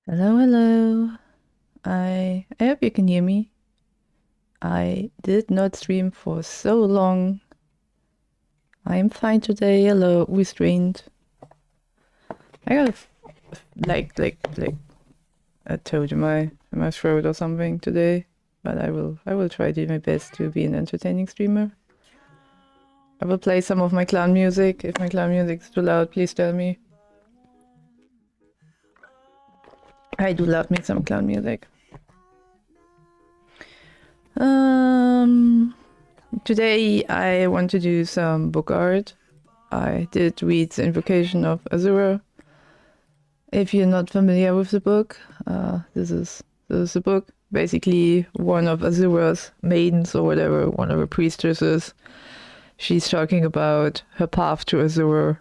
Hello, hello. I hope you can hear me. I did not stream for so long. I am fine today. Hello, restrained. I got like a toad in my throat or something today, but I will try to do my best to be an entertaining streamer. I will play some of my clown music. If my clown music is too loud, please tell me. I do love me some clown music. Today I want to do some book art. I did read the Invocation of Azura. If you're not familiar with the book, this is a book. Basically, one of Azura's maidens or whatever, one of her priestesses. She's talking about her path to Azura.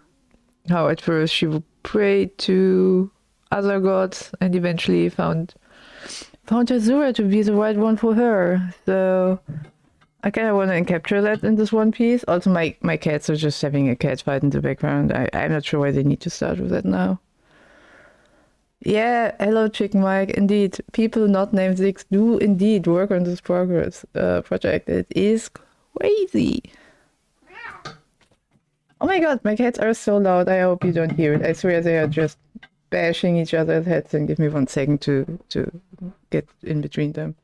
How at first she would pray to other gods and eventually found Azura to be the right one for her. So I kind of want to capture that in this one piece. Also, my cats are just having a cat fight in the background. I'm not sure why they need to start with that now. Yeah, hello, Chicken Mike. Indeed, people not named Six do indeed work on this project. It is crazy. Oh my god, my cats are so loud. I hope you don't hear it. I swear they are just bashing each other's heads. And give me 1 second to get in between them.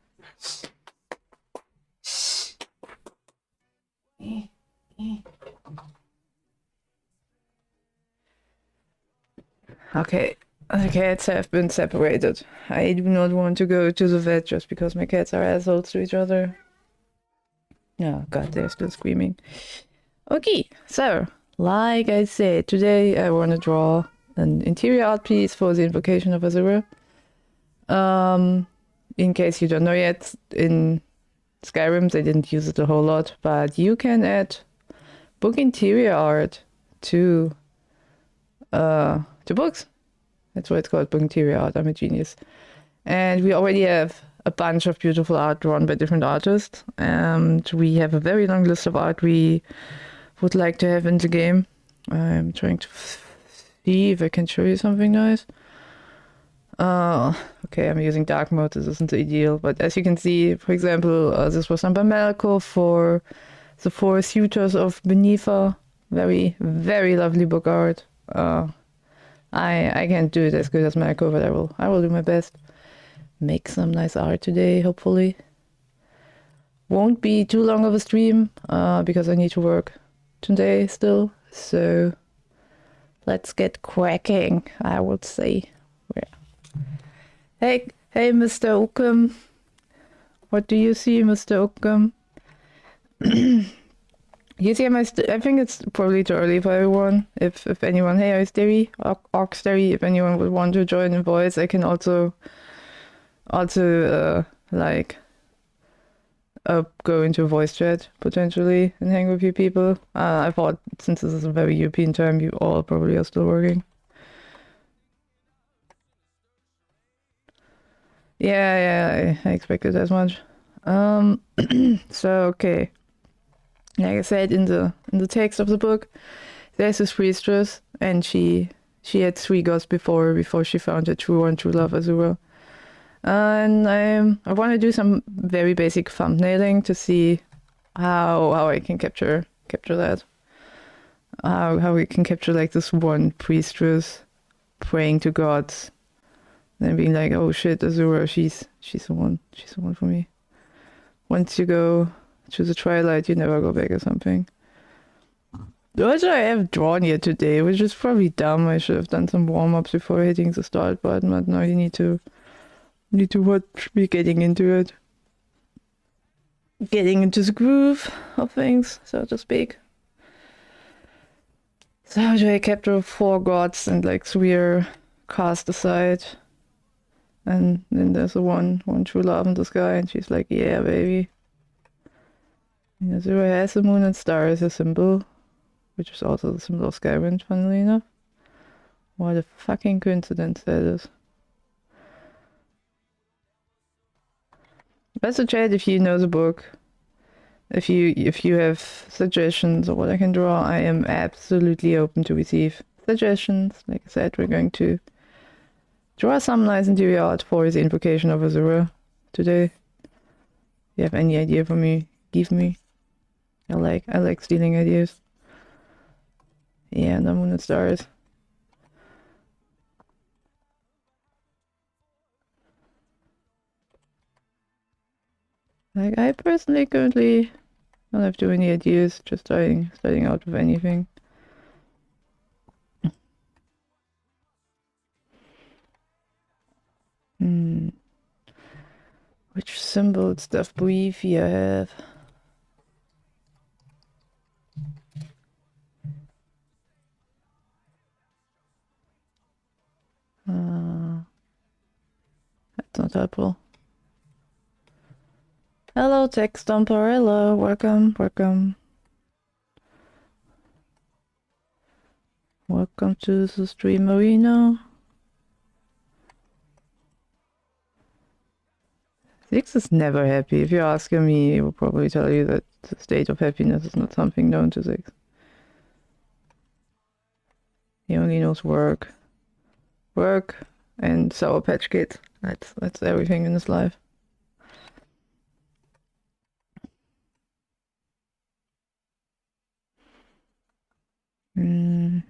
Okay, the cats have been separated. I do not want to go to the vet just because my cats are assholes to each other. Oh god, they're still screaming. Okay, so, like I said, today I want to draw an interior art piece for the Invocation of Azura. In case you don't know yet, in Skyrim they didn't use it a whole lot, but you can add book interior art to books. That's why it's called book interior art. I'm a genius. And we already have a bunch of beautiful art drawn by different artists. And we have a very long list of art we would like to have in the game. I'm trying to see if I can show you something nice. Okay, I'm using dark mode. This isn't ideal. But as you can see, for example, this was done by Malco for the Four Suitors of Beneatha. Very, very lovely book art. I can't do it as good as Malco, but I will do my best. Make some nice art today, hopefully. Won't be too long of a stream, because I need to work today still. So let's get cracking, I would say. Yeah. Hey, Mr. Oakham. What do you see, Mr. Oakham? You see, I think it's probably too early for everyone. If anyone, hey, Oxterry, Oxterry, if anyone would want to join in voice, I can also go into voice chat potentially and hang with you people. I thought since this is a very European term, you all probably are still working. Yeah, I expected as much. So okay. Like I said in the text of the book, there's this priestess, and she had 3 gods before she found her true love, Azura. And I want to do some very basic thumbnailing to see how I can capture that. How we can capture like this one priestess praying to gods, then being like, oh shit, Azura, she's the one for me. Once you go to the twilight, you never go back or something. What I have drawn here today, which is probably dumb. I should have done some warm-ups before hitting the start button, but now you need to watch me getting into it. Getting into the groove of things, so to speak. So how do I capture 4 gods and like 3 are cast aside? And then there's the one true love in the sky, and she's like, yeah, baby. Azura has the moon and star as a symbol, which is also the symbol of Skywind, funnily enough. What a fucking coincidence that is. That's a chat if you know the book. If you have suggestions or what I can draw, I am absolutely open to receive suggestions. Like I said, we're going to Draw some nice interior art for the invocation of Azura today. You have any idea for me? Give me. I like stealing ideas. Yeah, the moon and stars. Like I personally currently don't have too many ideas, just starting out with anything. Which symbol stuff briefy I have? That's not helpful. Hello, Tech Stomper. Hello, welcome. Welcome to the stream arena. Six is never happy. If you're asking me, he will probably tell you that the state of happiness is not something known to Six. He only knows work. Work and Sour Patch Kid. That's everything in his life.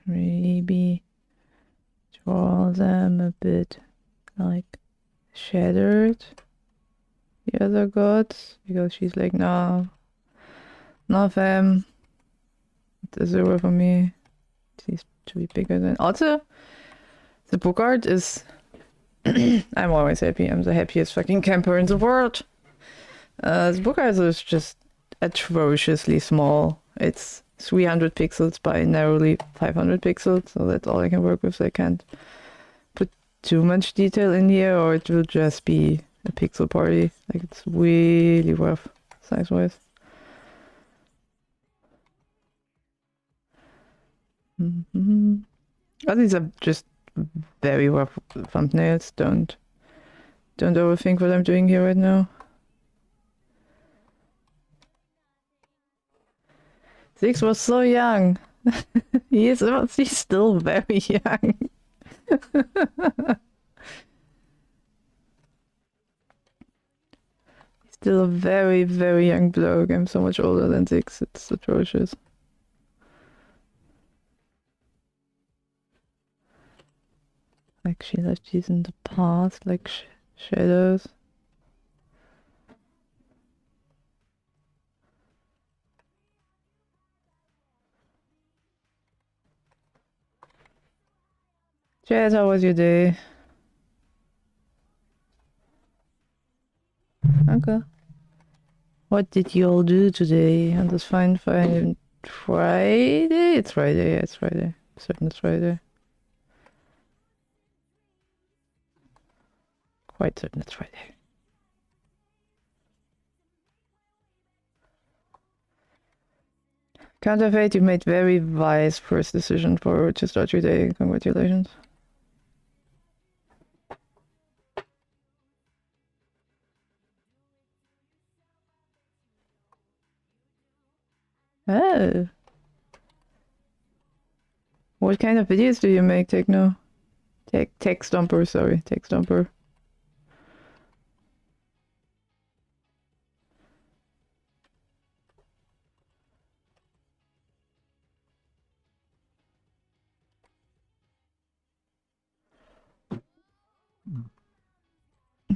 Maybe draw them a bit like shattered. The other gods, because she's like, no, not them. It's Azura for me. She's to be bigger than. Also, the book art is. I'm always happy. I'm the happiest fucking camper in the world. The book art is just atrociously small. It's 300 pixels by narrowly 500 pixels, so that's all I can work with. I can't put too much detail in here, or it will just be a pixel party. Like, it's really rough size-wise. Oh, these are just very rough thumbnails. Don't overthink what I'm doing here right now. Six was so young. He's still very young. He's still a very, very young bloke. I'm so much older than Six. It's atrocious. Like she's in the past, like shadows. Jazz, how was your day? Okay. What did you all do today on this fine Friday? It's Friday. Yeah, it's Friday. I'm certain it's Friday. Quite certain it's Friday. Counterfeit, you made very wise first decision to start your day. Congratulations. Oh. What kind of videos do you make, Techno? Tech Stomper, sorry. Tech Stomper.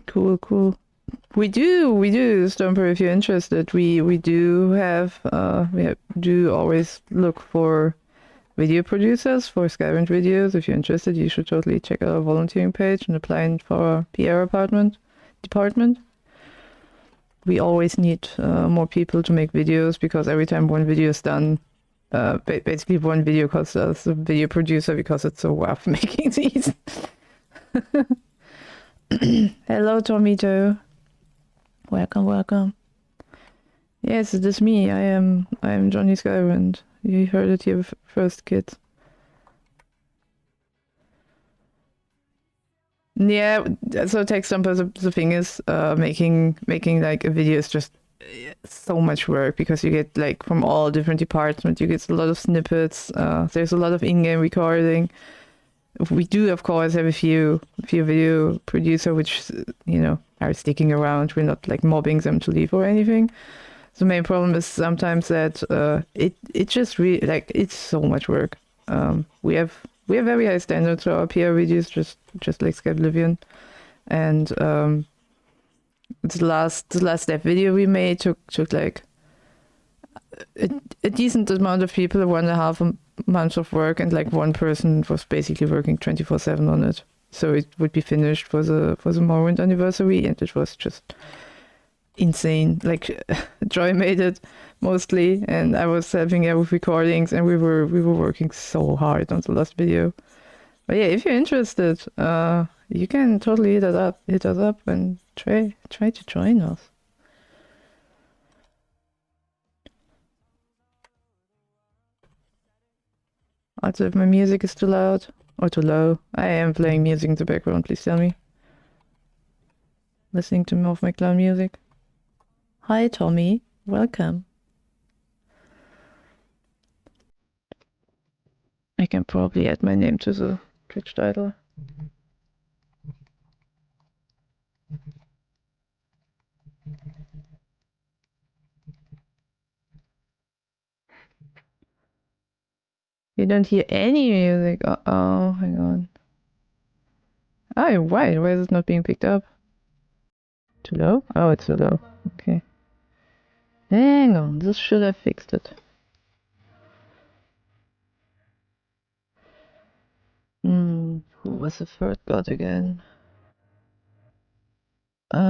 Cool. We do, Stomper, if you're interested. We do have, do always look for video producers for Skywind videos. If you're interested, you should totally check out our volunteering page and apply for our PR department. We always need more people to make videos, because every time one video is done, basically one video costs us a video producer, because it's so rough making these. Hello, Tomito. Welcome. Yes, it is me. I am Johnny Skywind. You heard it here first, kids. Yeah, so TechStumper, the thing is, making like a video is just so much work, because you get like from all different departments, you get a lot of snippets. There's a lot of in-game recording. we do, of course, have a few video producer which, you know, are sticking around. We're not like mobbing them to leave or anything. The main problem is sometimes that it just really, like, it's so much work. We have very high standards for our peer reviews, just like Skyrim. And the last dev video we made took like a decent amount of people, 1.5 months of work, and like one person was basically working 24/7 on it. So it would be finished for the Morrowind anniversary, and it was just insane. Like Joy made it mostly, and I was helping her with recordings, and we were working so hard on the last video. But yeah, if you're interested, you can totally hit us up and try to join us. Also, if my music is too loud or too low, I am playing music in the background, please tell me. Listening to more of my clown music. Hi Tommy, welcome. I can probably add my name to the Twitch title. You don't hear any music. Uh-oh, hang on. Oh, why is it not being picked up? Too low? Oh, it's too low. Okay. Hang on, this should have fixed it. Who was the third god again? Brain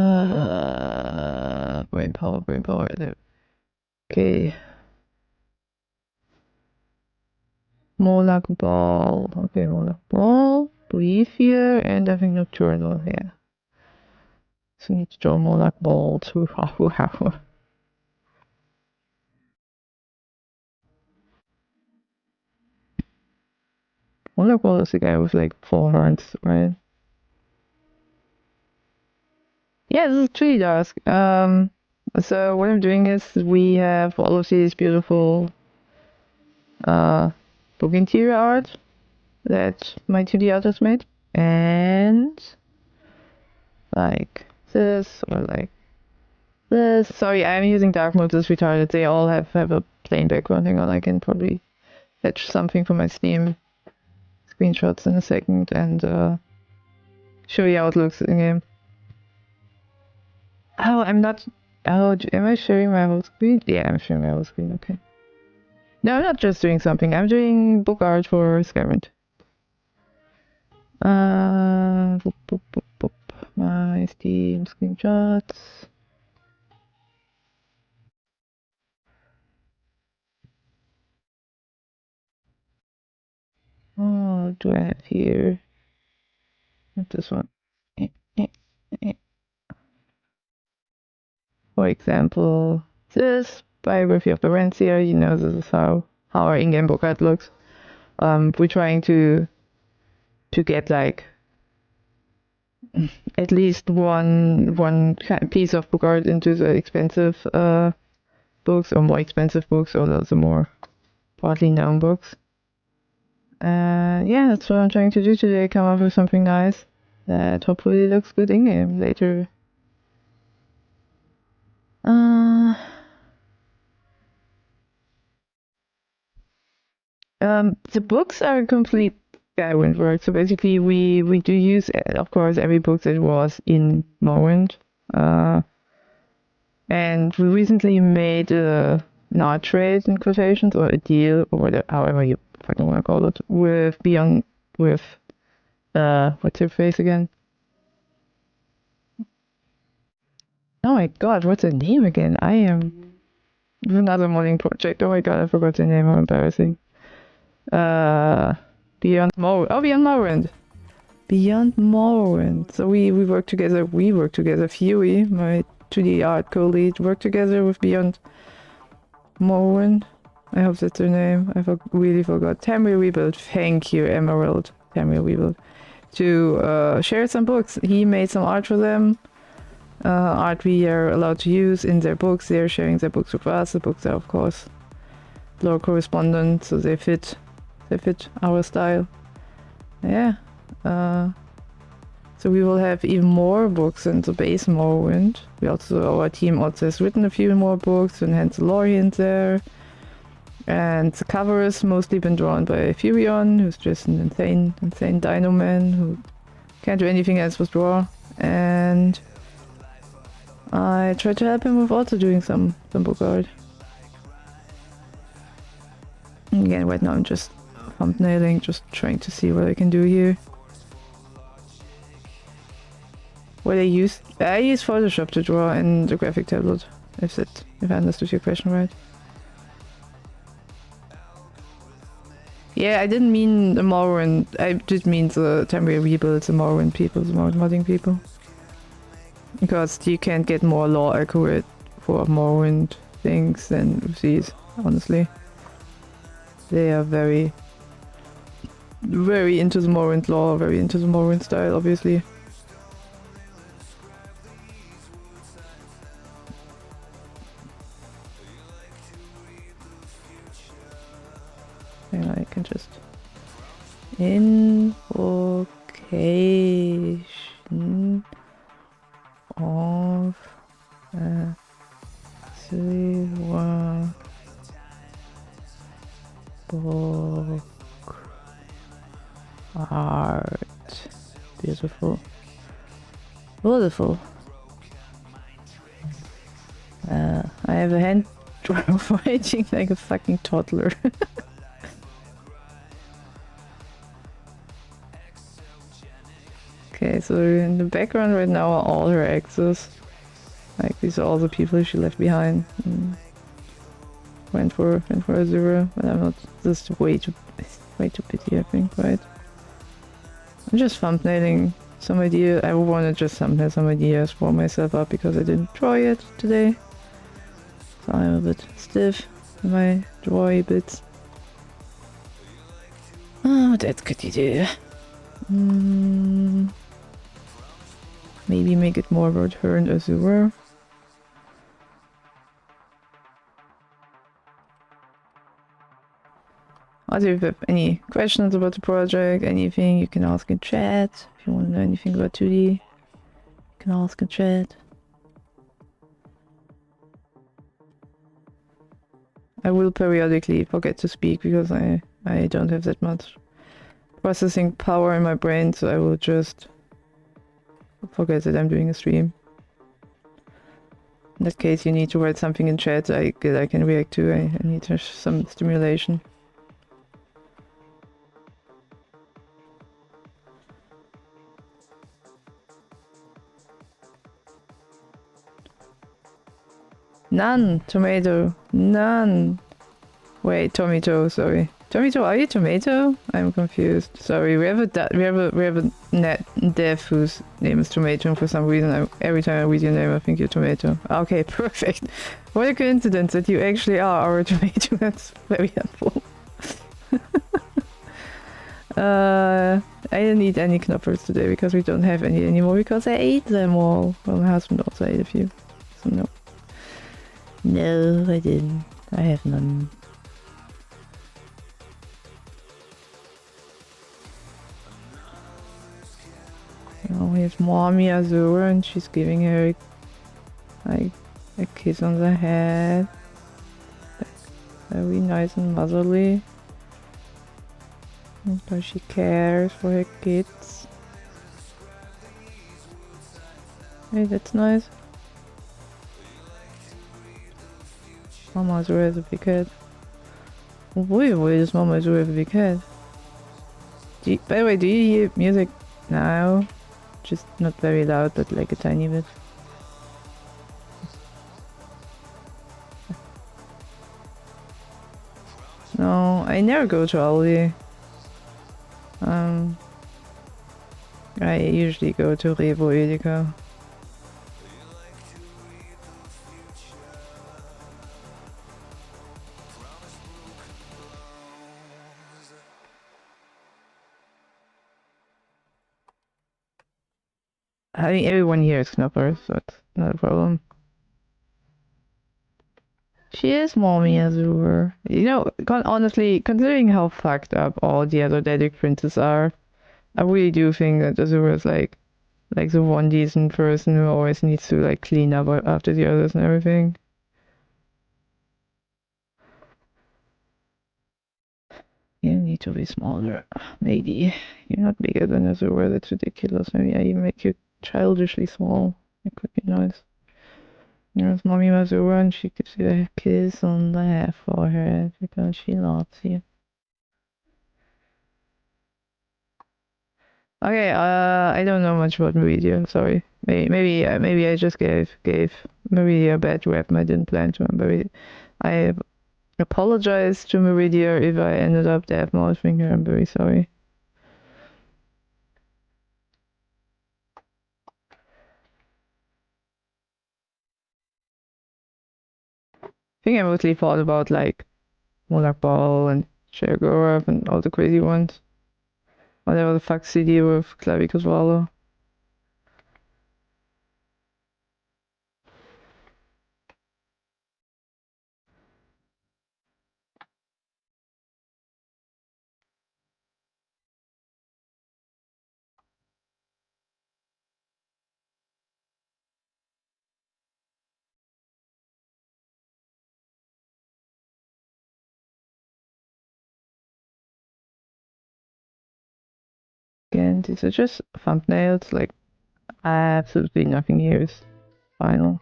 power. Okay. Moloch Ball. Okay, Moloch Ball. Breathe here, and I think Nocturnal here. So we need to draw Moloch Ball to Hahu. Moloch Ball is the guy with like 4 horns, right? Yeah, this is Tree Dusk. So what I'm doing is we have all of these beautiful book interior art that my 2D artist made, and like this or like this. Sorry, I'm using dark mode. This retarded. They all have a plain background. Hang on, I can probably fetch something from my Steam screenshots in a second and show you how it looks in game. Oh, I'm not. Oh, am I sharing my whole screen? Yeah, I'm sharing my whole screen. Okay. No, I'm not just doing something. I'm doing book art for Skywind. My Steam screenshots. Oh, what do I have here? Not this one. For example, this biography of Varencia. You know, this is how our in-game book art looks. We're trying to get like at least one piece of book art into the expensive books, or more expensive books, or the more partly known books. Yeah, that's what I'm trying to do today. Come up with something nice that hopefully looks good in game later. The books are complete Skywind work. So basically, we do use, of course, every book that was in Morrowind. And we recently made an art trade in quotations, or a deal, or whatever, however you fucking want to call it, with Beyond, with what's her face again? Oh my god, what's her name again? I am another modding project. Oh my god, I forgot the name. How embarrassing. Beyond Morrowind. Beyond Morrowind. So we work together. Fuey, my 2D art co-lead, work together with Beyond Morrowind. I hope that's her name. I really forgot. Tamriel Rebuild. Thank you, Emerald. Tamriel Rebuild. To share some books. He made some art for them. Art we are allowed to use in their books. They're sharing their books with us. The books are, of course, lore correspondent, so they fit our style. yeah. So we will have even more books in the base Morrowind. Our team also has written a few more books and hence the lore in there. And the cover has mostly been drawn by Furion, who's just an insane dino man who can't do anything else but draw. And I tried to help him with also doing some book art. Again, right now I'm just thumbnailing, just trying to see what I can do here. What I use Photoshop to draw in the graphic tablet, if I understood your question right. Yeah, I didn't mean the Morrowind, I did mean the temporary rebuilds, the Morrowind people, the Morrowind modding people. Because you can't get more lore accurate for Morrowind things than with these, honestly. They are very into the Morrowind lore, very into the Morrowind style, obviously. And I can just invocation of silver book art. Beautiful. Beautiful. I have a hand writing like a fucking toddler. Okay, so in the background right now are all her exes. Like, these are all the people she left behind. Went for Azura, but I'm not. This is way too pity, I think, right? I'm just thumbnailing some idea. I want to just thumbnail some ideas for myself up because I didn't draw yet today. So I'm a bit stiff in my drawy bits. Oh, that could you do? Maybe make it more about her and Azura. Also, if you have any questions about the project, anything, you can ask in chat. If you want to know anything about 2D, you can ask in chat. I will periodically forget to speak because I don't have that much processing power in my brain, so I will just forget that I'm doing a stream. In that case, you need to write something in chat I can react to. I need some stimulation. None! Tomato! None! Wait, tomato, sorry. Tomato, are you tomato? I'm confused. Sorry, we have a dev whose name is Tomato, and for some reason every time I read your name I think you're Tomato. Okay, perfect. What a coincidence that you actually are our Tomato. That's very helpful. I didn't eat any knoppers today because we don't have any anymore because I ate them all. Well, my husband also ate a few, so no. No, I didn't. I have none. Oh, here's Mommy Azura and she's giving her like a kiss on the head. Very nice and motherly. Because she cares for her kids. Hey, that's nice. Mama Azura has a big head. Oh boy, does Mama Azura have a big head? By the way, do you hear music now? Just not very loud, but like a tiny bit. No, I never go to Aldi. I usually go to Revo Edeka. I think everyone here is Knopper, so it's not a problem. She is Mommy Azure. You know, honestly, considering how fucked up all the other Dedic princes are, I really do think that Azura is like the one decent person who always needs to like clean up after the others and everything. You need to be smaller. Maybe. You're not bigger than Azura, that's ridiculous. Maybe I even make you childishly small. It could be nice. There's Mommy Azura and she gives you a kiss on the forehead because she loves you. Okay, I don't know much about Meridia, sorry. Maybe I just gave Meridia a bad rep. I didn't plan to. I apologize to Meridia if I ended up death mouthing her. I'm very sorry. I think I mostly thought about like Molag Bal and Sheogorath and all the crazy ones. Whatever the fuck city with Clavicle. Again, these are just thumbnails, like absolutely nothing here is final.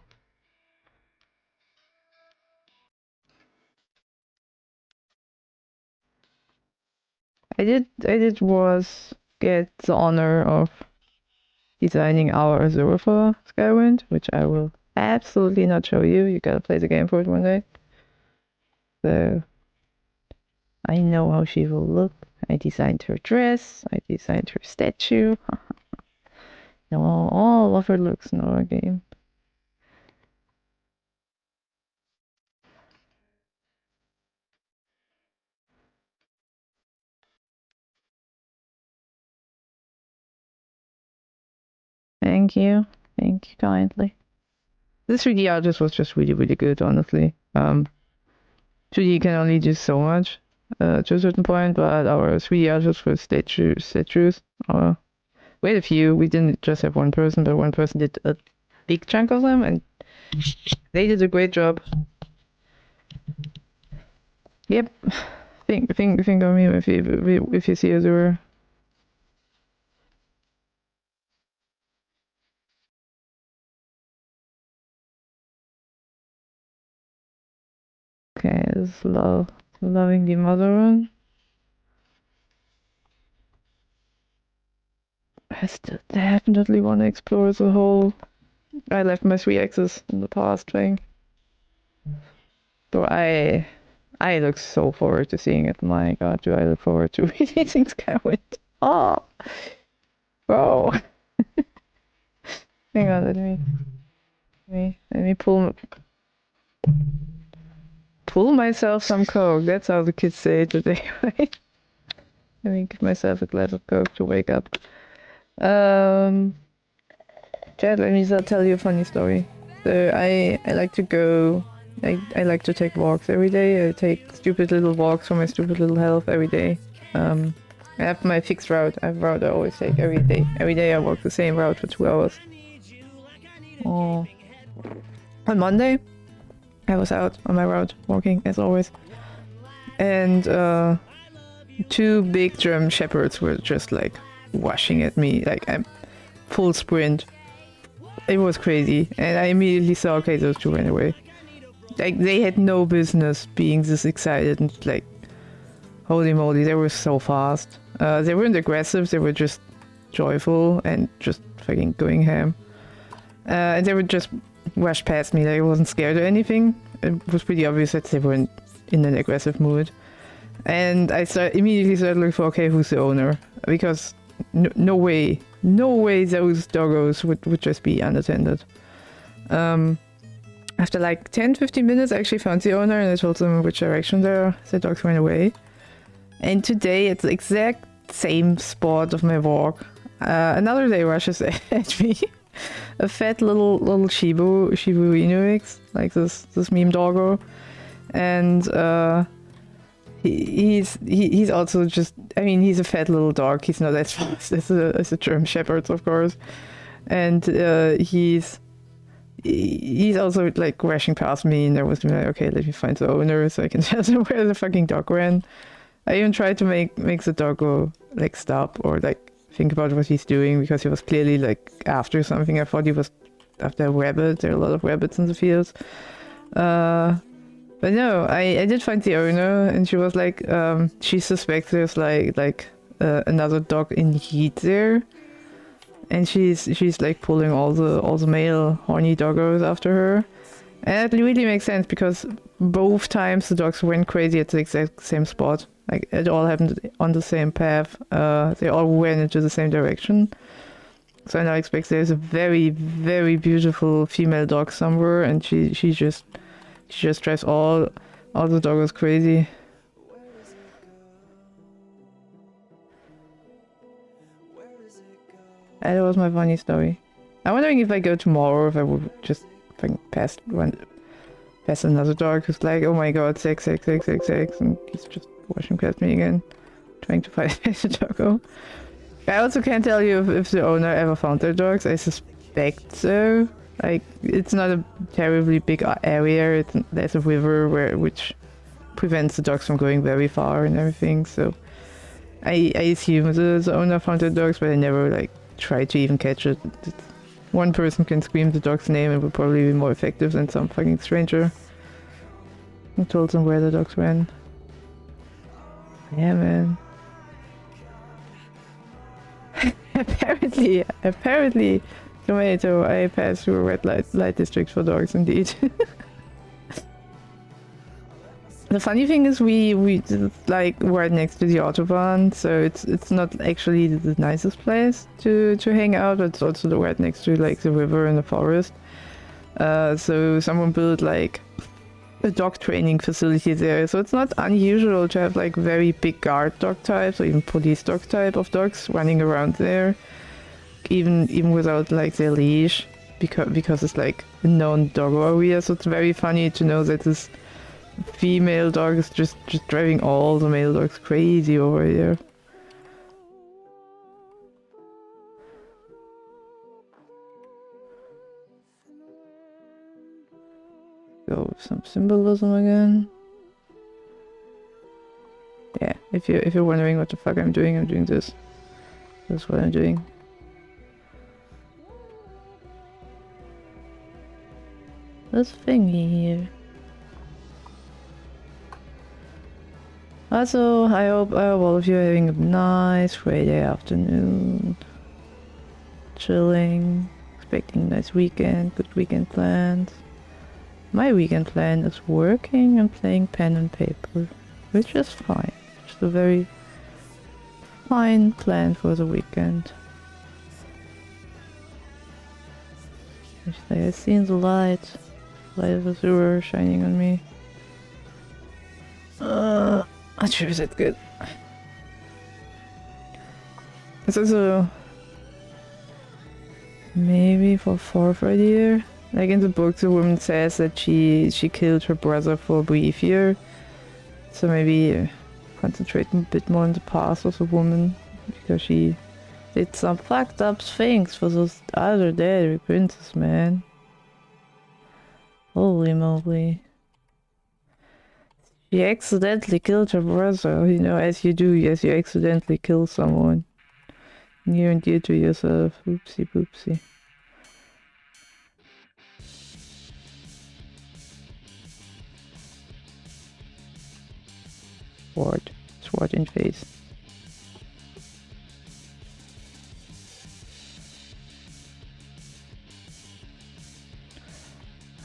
I did was get the honor of designing our Azure for Skywind, which I will absolutely not show you. You gotta play the game for it one day. So I know how she will look. I designed her dress. I designed her statue. No, all of her looks in our game. Thank you kindly. This 3D artist was just really, really good, honestly. 2D can only do so much to a certain point, but our 3D artists for statues, we had a few. We didn't just have one person, but one person did a big chunk of them, and they did a great job. Yep. Think of me if you see Azure. Okay, this is loving the mother one. I still definitely want to explore the whole I left my 3X's in the past thing. So I look so forward to seeing it. My god, do I look forward to releasing Skywind. Oh, bro. Hang on, let me pull myself some coke. That's how the kids say it today, right? Let me give myself a glass of coke to wake up. Chad, let me tell you a funny story. So I like to go. I like to take walks every day. I take stupid little walks for my stupid little health every day. I have my fixed route. I have a route I always take every day. Every day I walk the same route for 2 hours. Oh. On Monday, I was out on my route walking as always, and 2 big German shepherds were just like rushing at me, like I'm full sprint. It was crazy, and I immediately saw, okay, those 2 ran away. Like they had no business being this excited, and like, holy moly, they were so fast. They weren't aggressive, they were just joyful and just fucking going ham. And they would just rush past me, like I wasn't scared or anything. It was pretty obvious that they weren't in an aggressive mood. And I immediately started looking for, okay, who's the owner? Because no way those doggos would just be unattended. After like 10-15 minutes, I actually found the owner and I told them which direction the dogs went away. And today, at the exact same spot of my walk, another day rushes at me. A fat little Shibu Inu mix, like this meme doggo. And he's also just, I mean, he's a fat little dog. He's not as fast as a German Shepherd, of course. And he's also like rushing past me, and I was like, okay, let me find the owner so I can tell him where the fucking dog ran. I even tried to make the dog go like stop or like think about what he's doing, because he was clearly like after something. I thought he was after a rabbit. There are a lot of rabbits in the fields. But no, I did find the owner, and she was like, she suspects there's like another dog in heat there, and she's like pulling all the male horny doggos after her, and it really makes sense because both times the dogs went crazy at the exact same spot. Like it all happened on the same path. They all went into the same direction. So I now expect there's a very, very beautiful female dog somewhere, and she just drives all the doggos crazy. And that was my funny story. I'm wondering if I go tomorrow, if I would just pass another dog who's like, oh my god, sex, and he's just washing past me again, trying to find a doggo. I also can't tell you if the owner ever found their dogs. I suspect so. Like, it's not a terribly big area. There's a river which prevents the dogs from going very far and everything. So I assume the owner found their dogs, but I never like tried to even catch it. One person can scream the dog's name and would probably be more effective than some fucking stranger who told them where the dogs ran. Yeah, man. Apparently, Tomato, I passed through a red light district for dogs, indeed. The funny thing is we like right next to the autobahn, so it's not actually the nicest place to hang out, but it's also right next to like the river and the forest. So someone built like a dog training facility there, so it's not unusual to have like very big guard dog types or even police dog type of dogs running around there, even without like their leash, because it's like a known dog area. So it's very funny to know that this female dog is just driving all the male dogs crazy over here. Go with some symbolism again. Yeah, if you're wondering what the fuck I'm doing this. That's what I'm doing. This thingy here. Also, I hope all of you are having a nice Friday afternoon. Chilling, expecting a nice weekend, good weekend plans. My weekend plan is working and playing pen and paper, which is fine. Just a very fine plan for the weekend. Actually, I've seen the light of the sewer shining on me. Not sure is that good. It's also maybe for 4th idea. Like in the book, the woman says that she killed her brother for a brief year. So maybe concentrate a bit more on the past of the woman, because she did some fucked up things for those other dead princes, man. Holy moly. She accidentally killed her brother, you know, as you do, yes, you accidentally kill someone near and dear to yourself. Oopsie poopsie. Sword in face.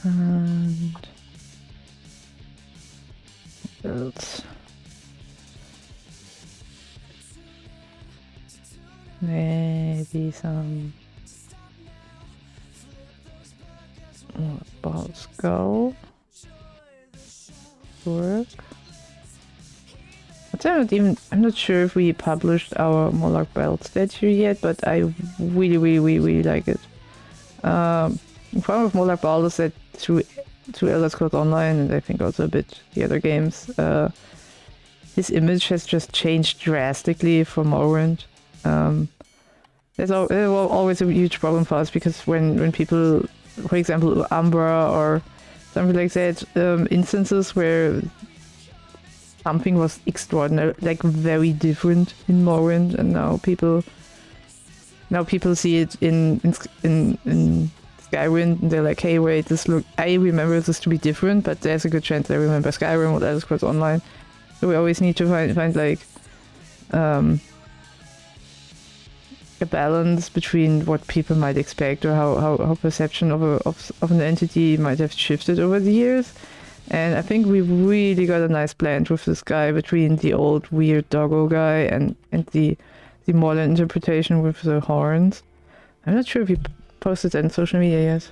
And what else? Maybe some ball skull work. I'm not sure if we published our Moloch belt statue yet, but I really like it. The problem with Moloch Ball is that through Elder Scrolls Online, and I think also a bit the other games, his image has just changed drastically from Morrowind. There's always a huge problem for us because when people, for example, Umbra or something like that, instances where something was extraordinary, like very different in Morrowind, and now people see it in Skywind, and they're like, hey, wait, I remember this to be different, but there's a good chance I remember Skyrim or Elder Scrolls Online. So we always need to find like a balance between what people might expect or how perception of an entity might have shifted over the years. And I think we really got a nice blend with this guy between the old weird doggo guy and the modern interpretation with the horns. I'm not sure if he posted that on social media yet.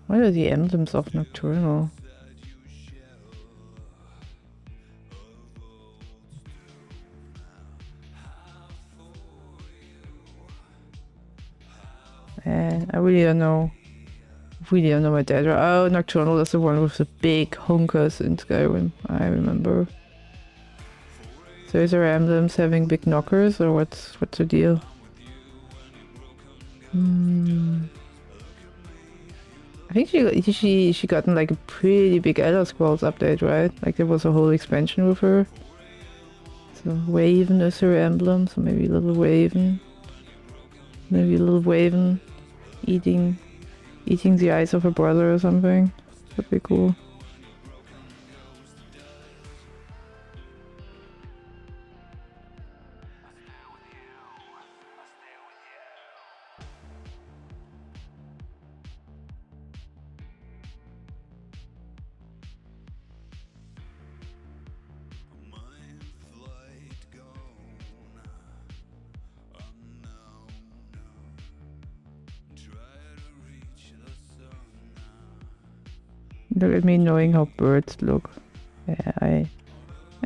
What are the emblems of Nocturnal? And I really don't know. Really don't know what that. Oh, Nocturnal is the one with the big honkers in Skyrim. I remember. So is there emblems having big knockers, or what's the deal? I think she gotten like a pretty big Elder Scrolls update, right? Like there was a whole expansion with her. So Waven is her emblem, so maybe a little Waven. Maybe a little Waven eating the eyes of her brother or something. That'd be cool. Look at me knowing how birds look. Yeah, I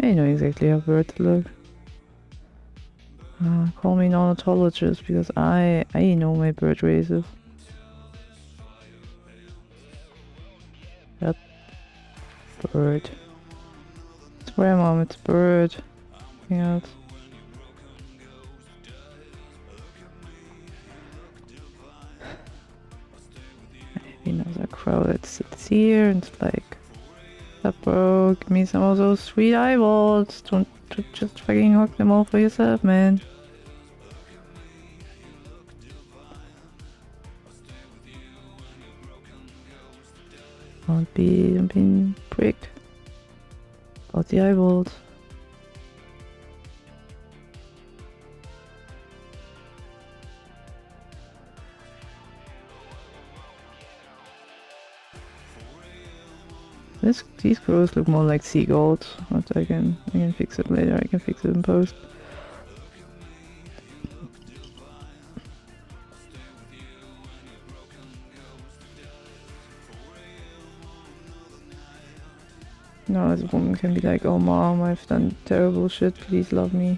know exactly how birds look. Call me an ornithologist because I know my bird races. That bird. Swear, mom, it's bird. Anything else? Maybe another crow that sits here and it's like, that bro, give me some of those sweet eyeballs. Don't just fucking hook them all for yourself, man. Don't be prick about the eyeballs. These crows look more like seagulls, but I can fix it later. I can fix it in post. No, this woman can be like, oh mom, I've done terrible shit, please love me.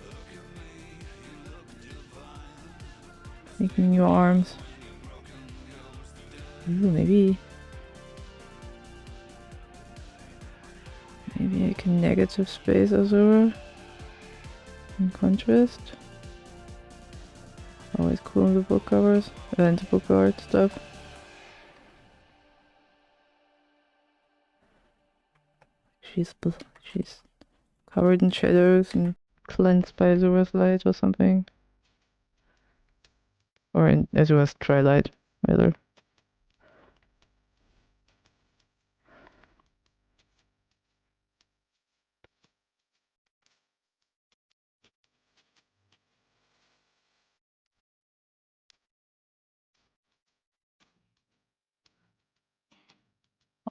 Make me new arms. Ooh, maybe I can negative space Azure in contrast. Always cool in the book covers and the book art stuff. She's covered in shadows and cleansed by Azura's light or something. Or in Azura's twilight, rather.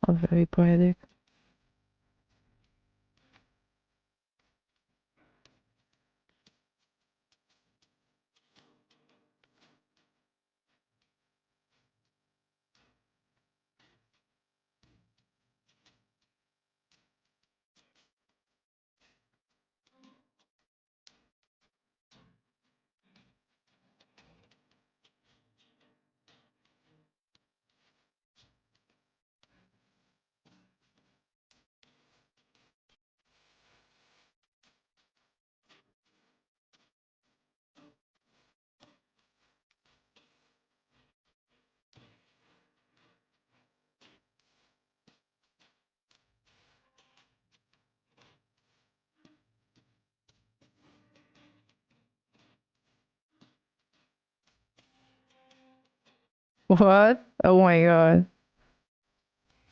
All very poetic. What? Oh my god.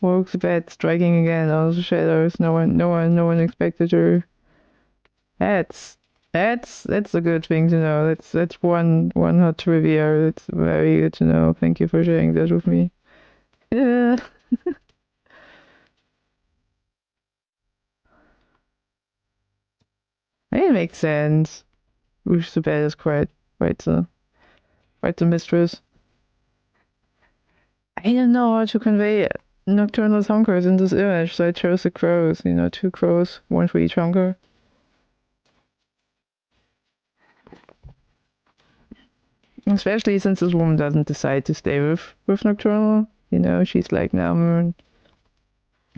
Woke's bed striking again. Those shadows. No one expected her. That's that's a good thing to know. That's one hot trivia. That's very good to know. Thank you for sharing that with me. Yeah. It makes sense. Wish the bed is quite the mistress. I didn't know how to convey nocturnal hunkers in this image, so I chose the crows. You know, two crows, one for each hunker. Especially since this woman doesn't decide to stay with nocturnal. You know, she's like, now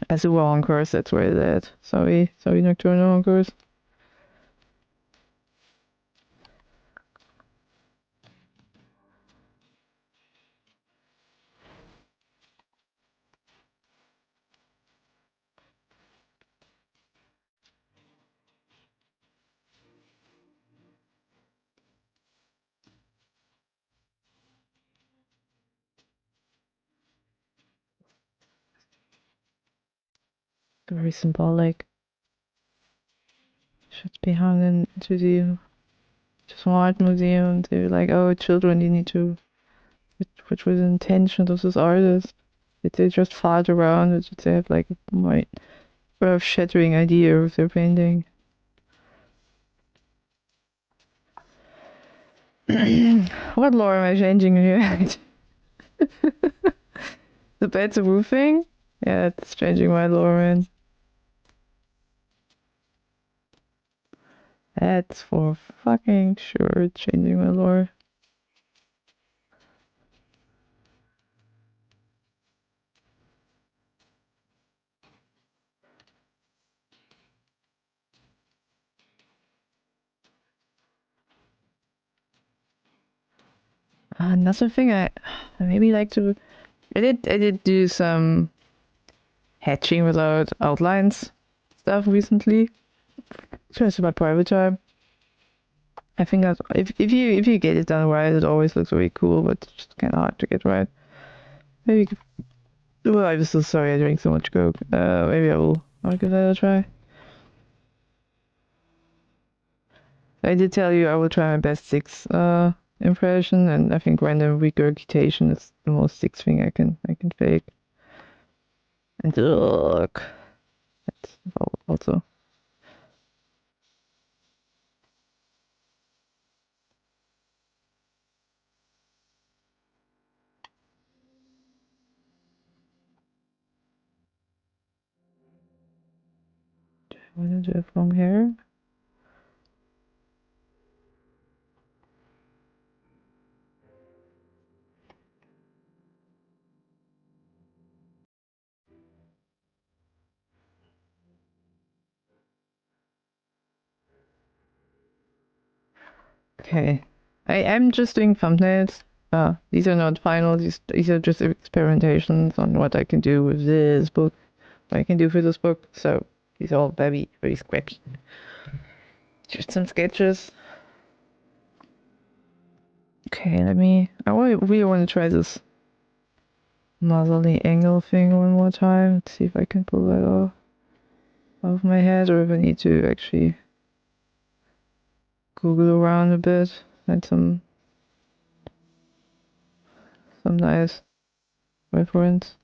as a well hunkers, that's where it's at. Sorry, nocturnal hunkers. Very symbolic. Should be hung into the smart museum. They're like, oh, children, you need to. Which was the intention of this artist? Did they just fart around, or did they have like a earth-shattering idea of their painting? What lore am I changing here? The bed's a roofing? Yeah, it's changing my lore, man. That's for fucking sure changing my lore. Another thing I maybe like to. I did do some hatching without outlines stuff recently. Just my private time. I think that if you get it done right, it always looks really cool, but it's just kind of hard to get right. Maybe. Well, I'm so sorry I drank so much coke. Maybe I'll give that a try. I did tell you I will try my best six impression, and I think random regurgitation is the most six thing I can fake. And look, that's also. Do I want to do have long hair? Okay, I'm just doing thumbnails. These are not final. These are just experimentations on what I can do with this book. What I can do for this book. So these are all very scratchy. Just some sketches. Okay, I really want to try this motherly angle thing one more time. Let's see if I can pull that off of my head, or if I need to actually Google around a bit and some nice reference.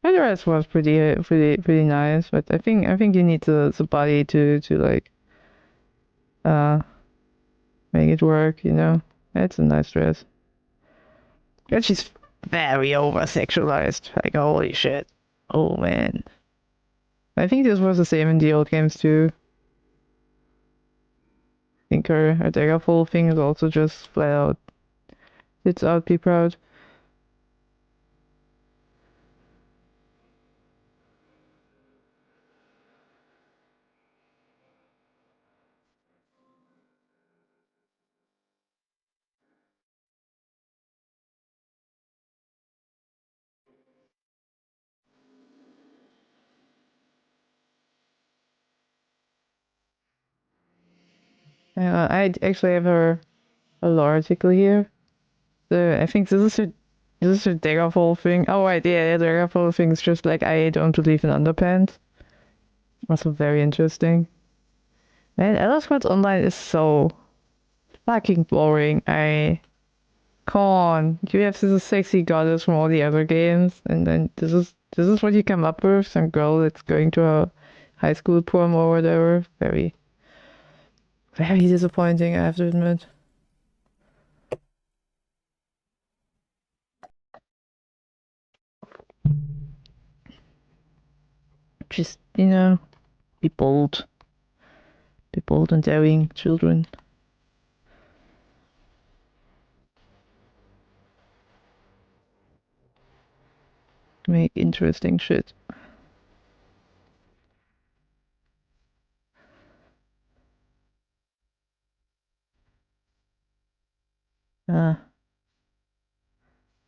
And the rest was pretty nice, but I think you need the body to like uh make it work, you know. It's a nice dress. And she's very over sexualized. Like holy shit. Oh man. I think this was the same in the old games too. I think her Daggerfall thing is also just flat out it's out, be proud. I actually have a lore article here. So I think this is her Daggerfall thing. Oh right, yeah, Daggerfall thing is just like I don't believe in underpants. Also very interesting. Man, Elder Scrolls Online is so fucking boring. I come on. You have this sexy goddess from all the other games, and then this is what you come up with, some girl that's going to a high school prom or whatever. Very very disappointing, I have to admit. Just, be bold. Be bold and daring, children. Make interesting shit. Uh,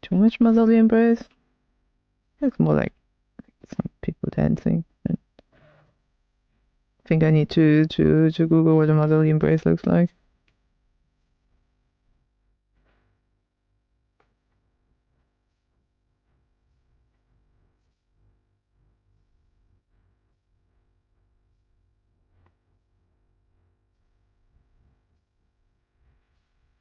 too much motherly embrace? It's more like some people dancing. I think I need to Google what a motherly embrace looks like.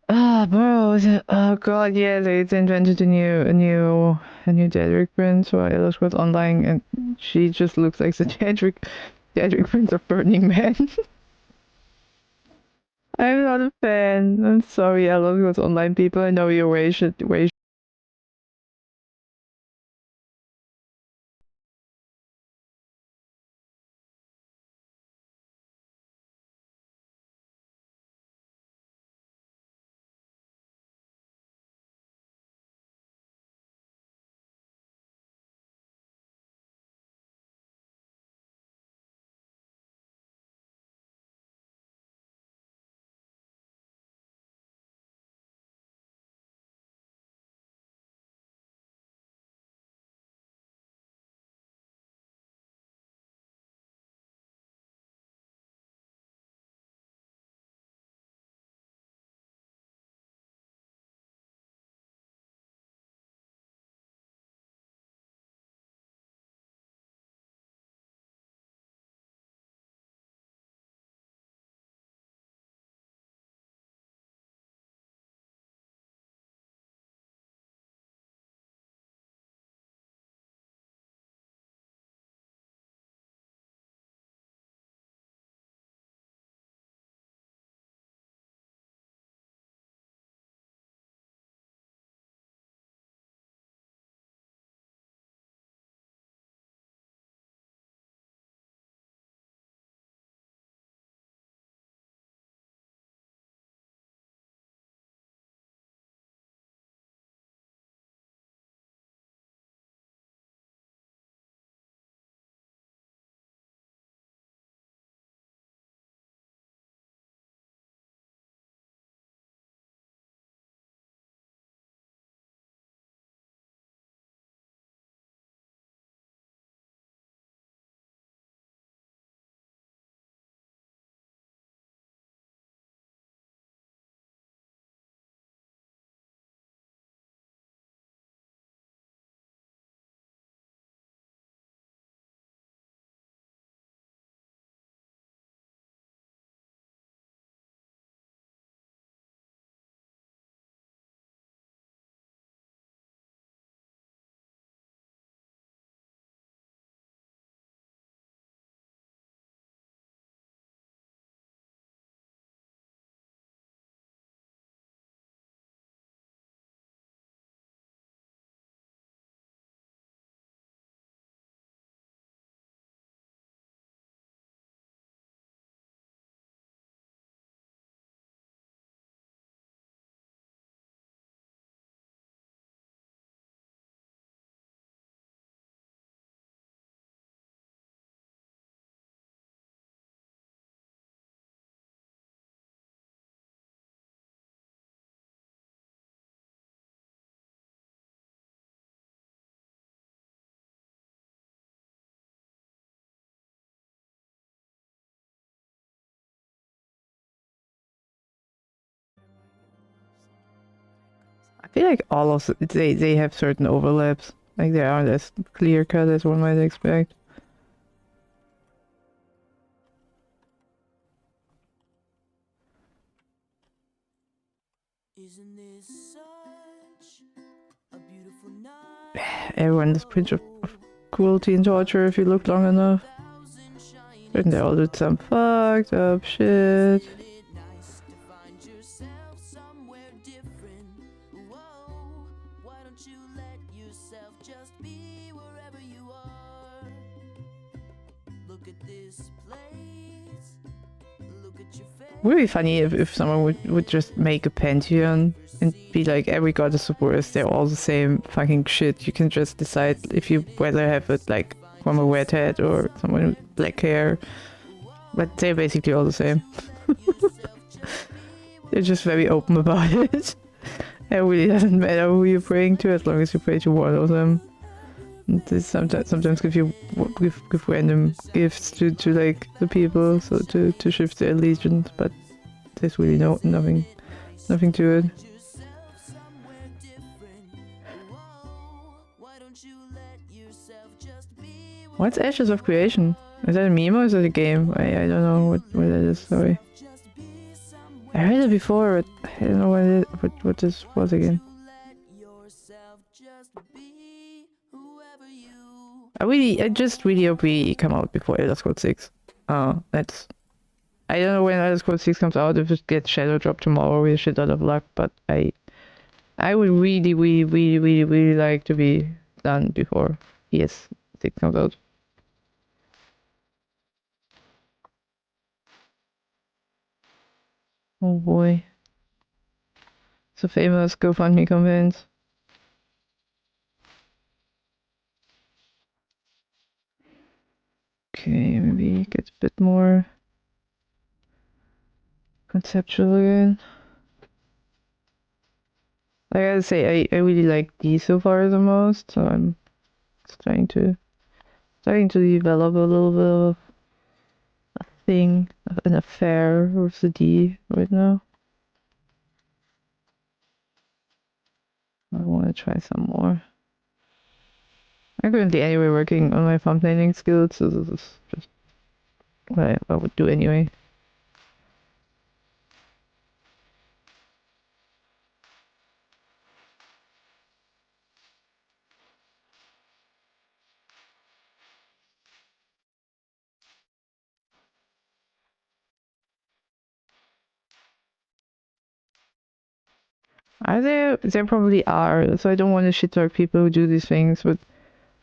Ah, bro. Oh god, yeah, they invented a new Jedrick prince for Elder Scrolls Online, and she just looks like the Jedrick prince of Burning Man. I'm not a fan. I'm sorry, Elder Scrolls Online people. I know you're way feel like all of they have certain overlaps. Like they aren't as clear cut as one might expect. Isn't this such a beautiful night? Everyone is pretty of cruelty and torture if you look long enough. And they all did some fucked up shit. Would be funny if someone would just make a pantheon and be like, every goddess of worse, they're all the same fucking shit. You can just decide if you whether have it like from a redhead or someone with black hair. But they're basically all the same. They're just very open about it. It really doesn't matter who you're praying to as long as you pray to one of them. They sometimes give you give random gifts to like the people, so to shift their allegiance, but there's really nothing to it. What's Ashes of Creation? Is that a meme or is it a game? I don't know what that is. Sorry, I heard it before, but I don't know what this was again. I just really hope we come out before Elder Scrolls 6. I don't know when Elder Scrolls 6 comes out, if it gets shadow dropped tomorrow with a shit out of luck, but I would really like to be done before ES6 comes out. Oh boy. So famous GoFundMe campaigns. Okay, maybe get a bit more conceptual again. I gotta say, I really like these so far the most, so I'm starting to develop a little bit of a thing, an affair with the D right now. I want to try some more. I'm currently anyway working on my thumbnailing skills, so this is just what I would do anyway. Are there? There probably are. So I don't want to shit talk people who do these things, but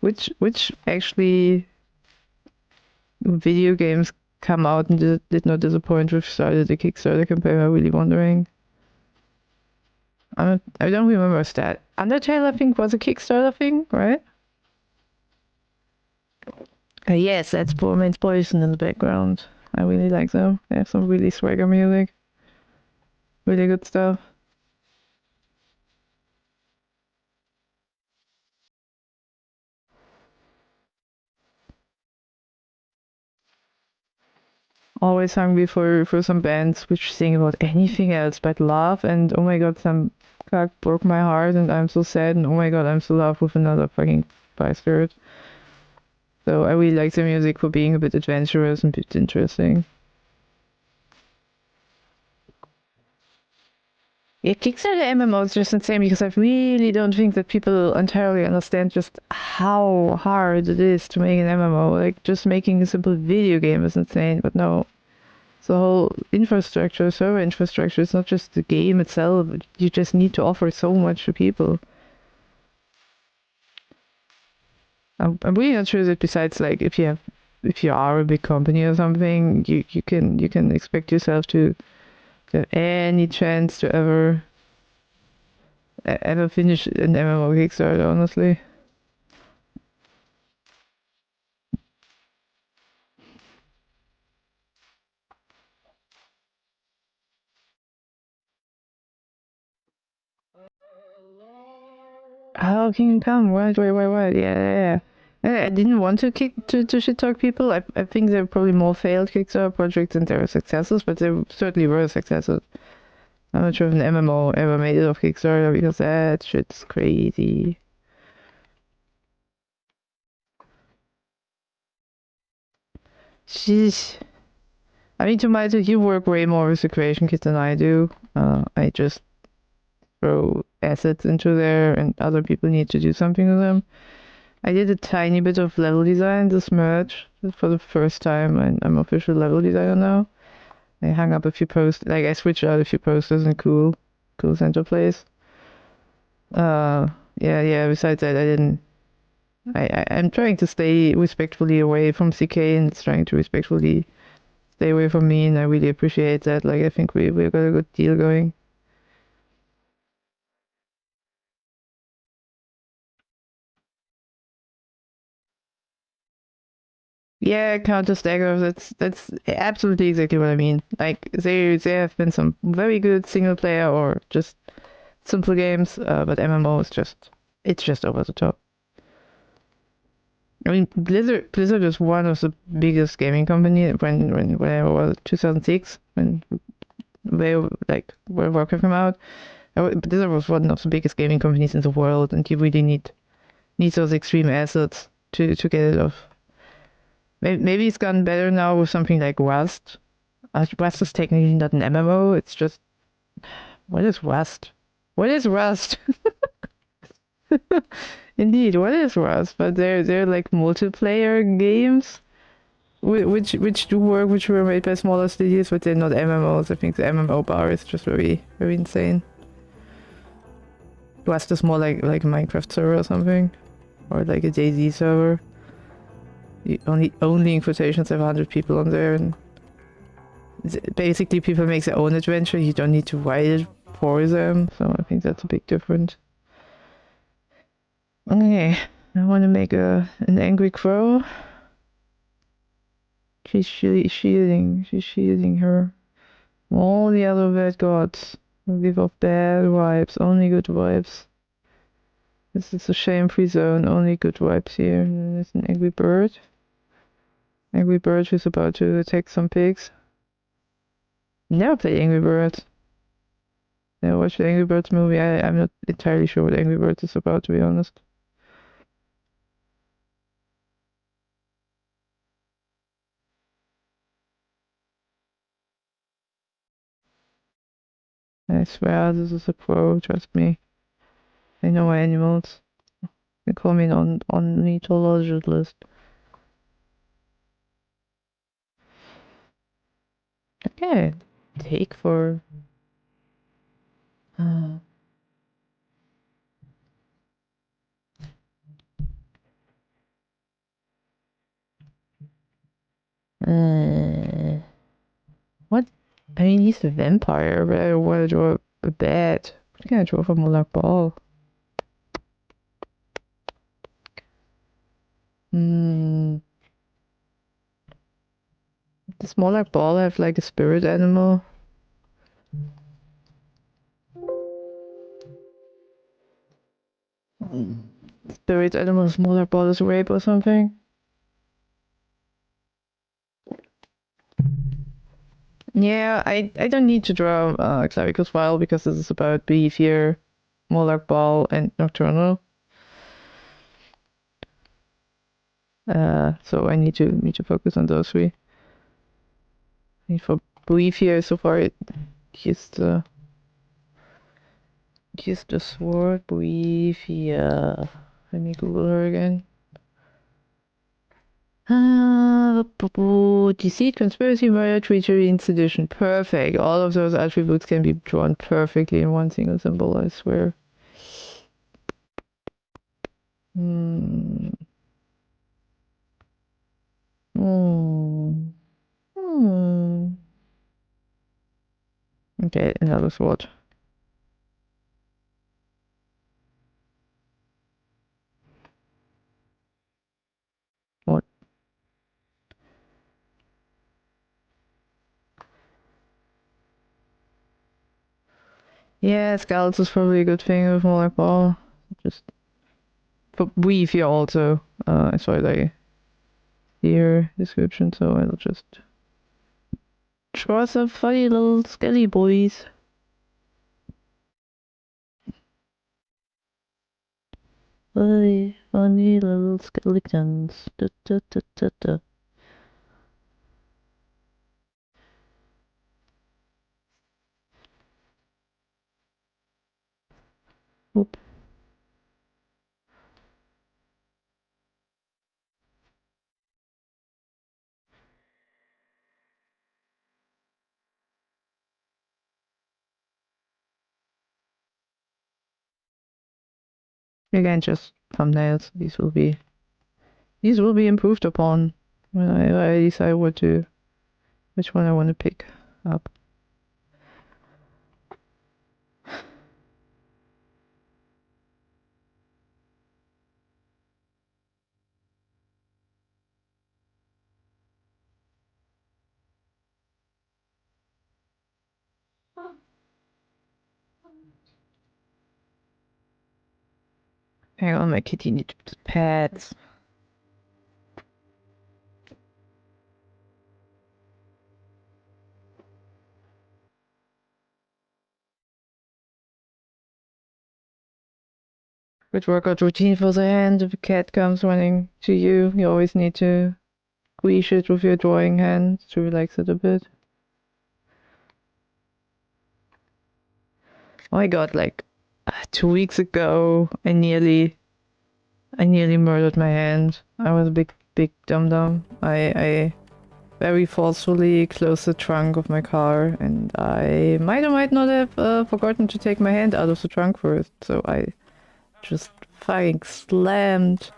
which actually video games come out and did not disappoint with started the Kickstarter campaign? I'm really wondering. I don't remember that. Undertale, I think, was a Kickstarter thing, right? Yes, that's Poor Man's Poison in the background. I really like them. They have some really swagger music. Really good stuff. Always hungry for some bands which sing about anything else but love, and oh my god, some cock broke my heart and I'm so sad, and oh my god, I'm so love with another fucking bastard. So I really like the music for being a bit adventurous and a bit interesting. Yeah, Kickstarter MMO is just insane because I really don't think that people entirely understand just how hard it is to make an MMO. Like, just making a simple video game is insane, but no. The whole infrastructure, server infrastructure, it's not just the game itself. You just need to offer so much to people. I'm really not sure that besides, like, if you are a big company or something, you can expect yourself to have any chance to ever finish an MMO Kickstarter, honestly. How can you come? What? Yeah. I didn't want to shit talk people. I think there were probably more failed Kickstarter projects than there were successes, but there certainly were successes. I'm not sure if an MMO ever made it off Kickstarter because that shit's crazy. Sheesh. I mean, Tomato, you work way more with the creation kit than I do. I just throw assets into there and other people need to do something with them. I did a tiny bit of level design this merge for the first time, and I'm official level designer now. I hung up a few posters, like I switched out a few posters in cool center place. Yeah. Besides that, I didn't. I'm trying to stay respectfully away from CK, and it's trying to respectfully stay away from me, and I really appreciate that. Like I think we got a good deal going. Yeah, Counter Strike. That's absolutely exactly what I mean. Like there have been some very good single player or just simple games, but MMO is just over the top. I mean, Blizzard is one of the biggest gaming company when I was 2006 when they like were Warcraft came out. Blizzard was one of the biggest gaming companies in the world, and you really need those extreme assets to get it off. Maybe it's gotten better now with something like Rust. Rust is technically not an MMO. It's just what is Rust? What is Rust? Indeed, what is Rust? But they're like multiplayer games, which do work, which were made by smaller studios, but they're not MMOs. I think the MMO bar is just very insane. Rust is more like a Minecraft server or something, or like a DayZ server. You only in quotations have 100 people on there, and basically people make their own adventure. You don't need to write it for them, so I think that's a big difference. Okay, I want to make an angry crow. She's shielding her. All the other bad gods will give off bad vibes, only good vibes. This is a shame-free zone, only good vibes here. And there's an angry bird. Angry bird who's about to attack some pigs. Never played Angry Birds. Never watched the Angry Birds movie. I'm not entirely sure what Angry Birds is about, to be honest. I swear this is a pro, trust me. I know my animals. They call me on ornithologist. Okay. Take for uh, what? I mean, he's a vampire, but I want to draw a bat. What can I draw from a black ball? Hmm. Does smaller ball have like a spirit animal? Spirit animal, smaller ball is rape or something? Yeah, I don't need to draw Clavicus File because this is about Beefier, Molark Ball, and Nocturnal. So I need to focus on those three. And for Beefier, so far it used the sword. Beefier. Let me Google her again. Deceit, conspiracy, murder, treachery, and sedition. Perfect. All of those attributes can be drawn perfectly in one single symbol, I swear. Hmm. Hmm. Hmm. Okay, another sword. What? Yeah, scouts is probably a good thing with more like ball. Just for weave here also. I saw the here description, so I'll just draw some funny little skelly boys. Funny, funny little skeletons. Da, da, da, da, da. Oop. Again, just thumbnails. These will be improved upon when I decide which one I want to pick up. Hang on, my kitty needs pads. Good workout routine for the hand. If a cat comes running to you, you always need to squeeze it with your drawing hand to relax it a bit. Oh my god, like 2 weeks ago, I nearly murdered my hand. I was a big dum-dum. I very forcefully closed the trunk of my car, and I might or might not have forgotten to take my hand out of the trunk first, so I just fucking slammed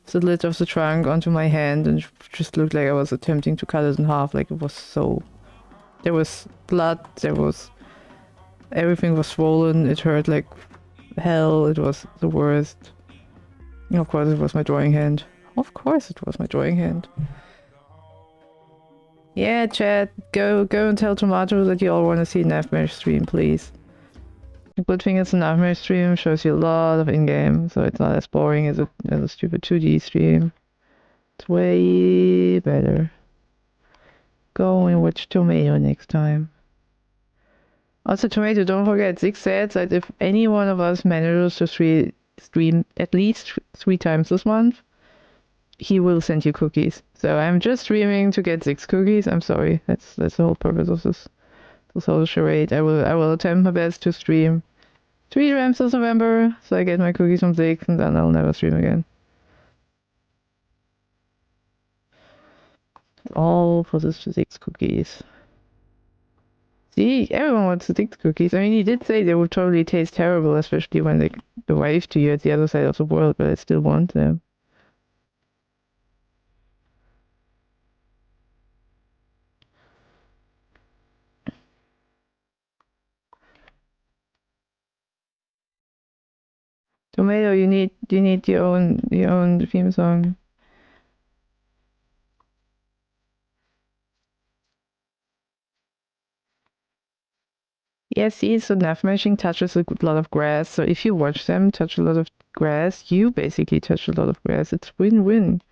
the lid of the trunk onto my hand, and it just looked like I was attempting to cut it in half. Like, it was so... There was blood, everything was swollen, it hurt like hell, it was the worst. And of course it was my drawing hand. Of course it was my drawing hand. Yeah, chat, go and tell Tomato that you all want to see Nightmare stream, please. The good thing is a Nightmare stream shows you a lot of in-game, so it's not as boring as a stupid 2D stream. It's way better. Go and watch Tomato next time. Also, Tomato, don't forget, Zig said that if any one of us manages to stream at least 3 times this month, he will send you cookies. So I'm just streaming to get 6 cookies. I'm sorry. That's the whole purpose of this whole charade. I will attempt my best to stream 3 times this November, so I get my cookies from Zig, and then I'll never stream again. All for the 6 cookies. See, everyone wants the 6 cookies. I mean, he did say they would totally taste terrible, especially when they arrive to you at the other side of the world, but I still want them. Tomato, you need your own theme song. Yeah, see, so Mashing touches a lot of grass, so if you watch them touch a lot of grass, you basically touch a lot of grass. It's win-win.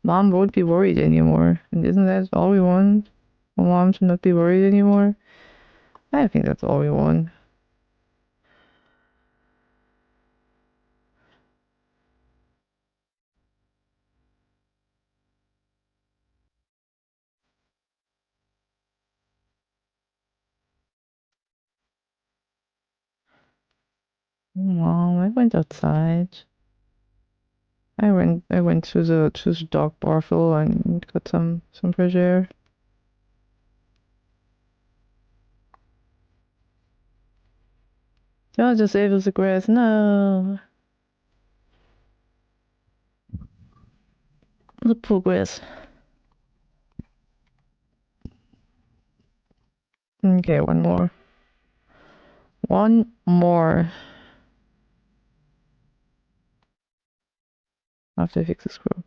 Mom won't be worried anymore. And isn't that all we want? For Mom to not be worried anymore? I think that's all we want. Mom, I went outside. I went to the dog barfel and got some fresh air. Don't just save us the grass. No. The poor grass. Okay, one more. One more. After I fix the screw.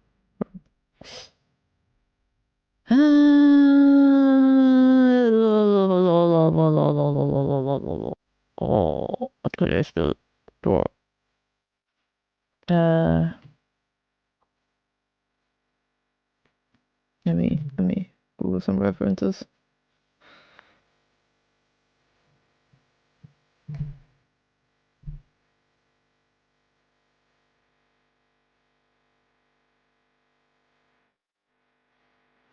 Oh, what could I still draw? Let me Google some references.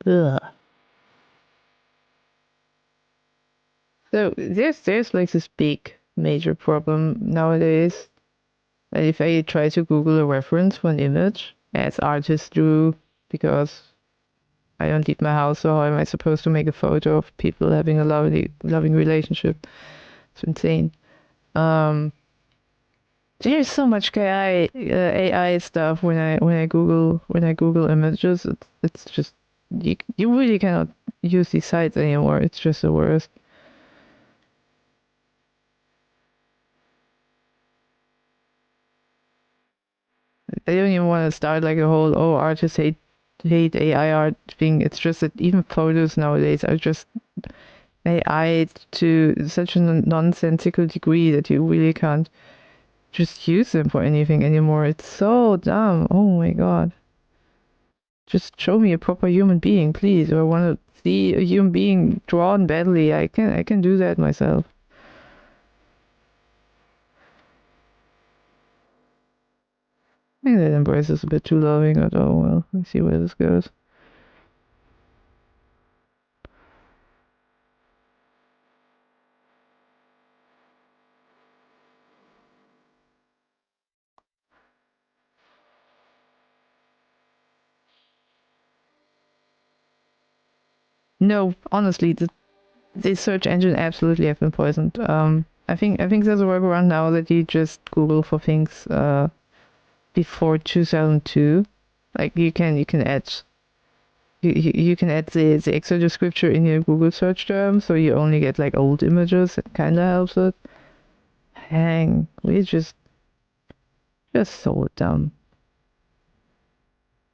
Ugh. So there's like this big major problem nowadays. That if I try to Google a reference for an image, as artists do, because I don't leave my house, so how am I supposed to make a photo of people having a loving relationship? It's insane. There's so much AI stuff when I Google images. It's just you really cannot use these sites anymore. It's just the worst. I don't even want to start like a whole artists hate AI art thing. It's just that even photos nowadays are just AI to such a nonsensical degree that you really can't just use them for anything anymore. It's so dumb. Oh my god. Just show me a proper human being, please. If I want to see a human being drawn badly, I can do that myself. I think that embrace is a bit too loving, but oh well, let's see where this goes. No, honestly, the search engine absolutely have been poisoned. I think there's a workaround now that you just Google for things before 2002. Like you can add you can add the extra descriptor in your Google search term, so you only get like old images. It kind of helps it. Hang, we just so dumb.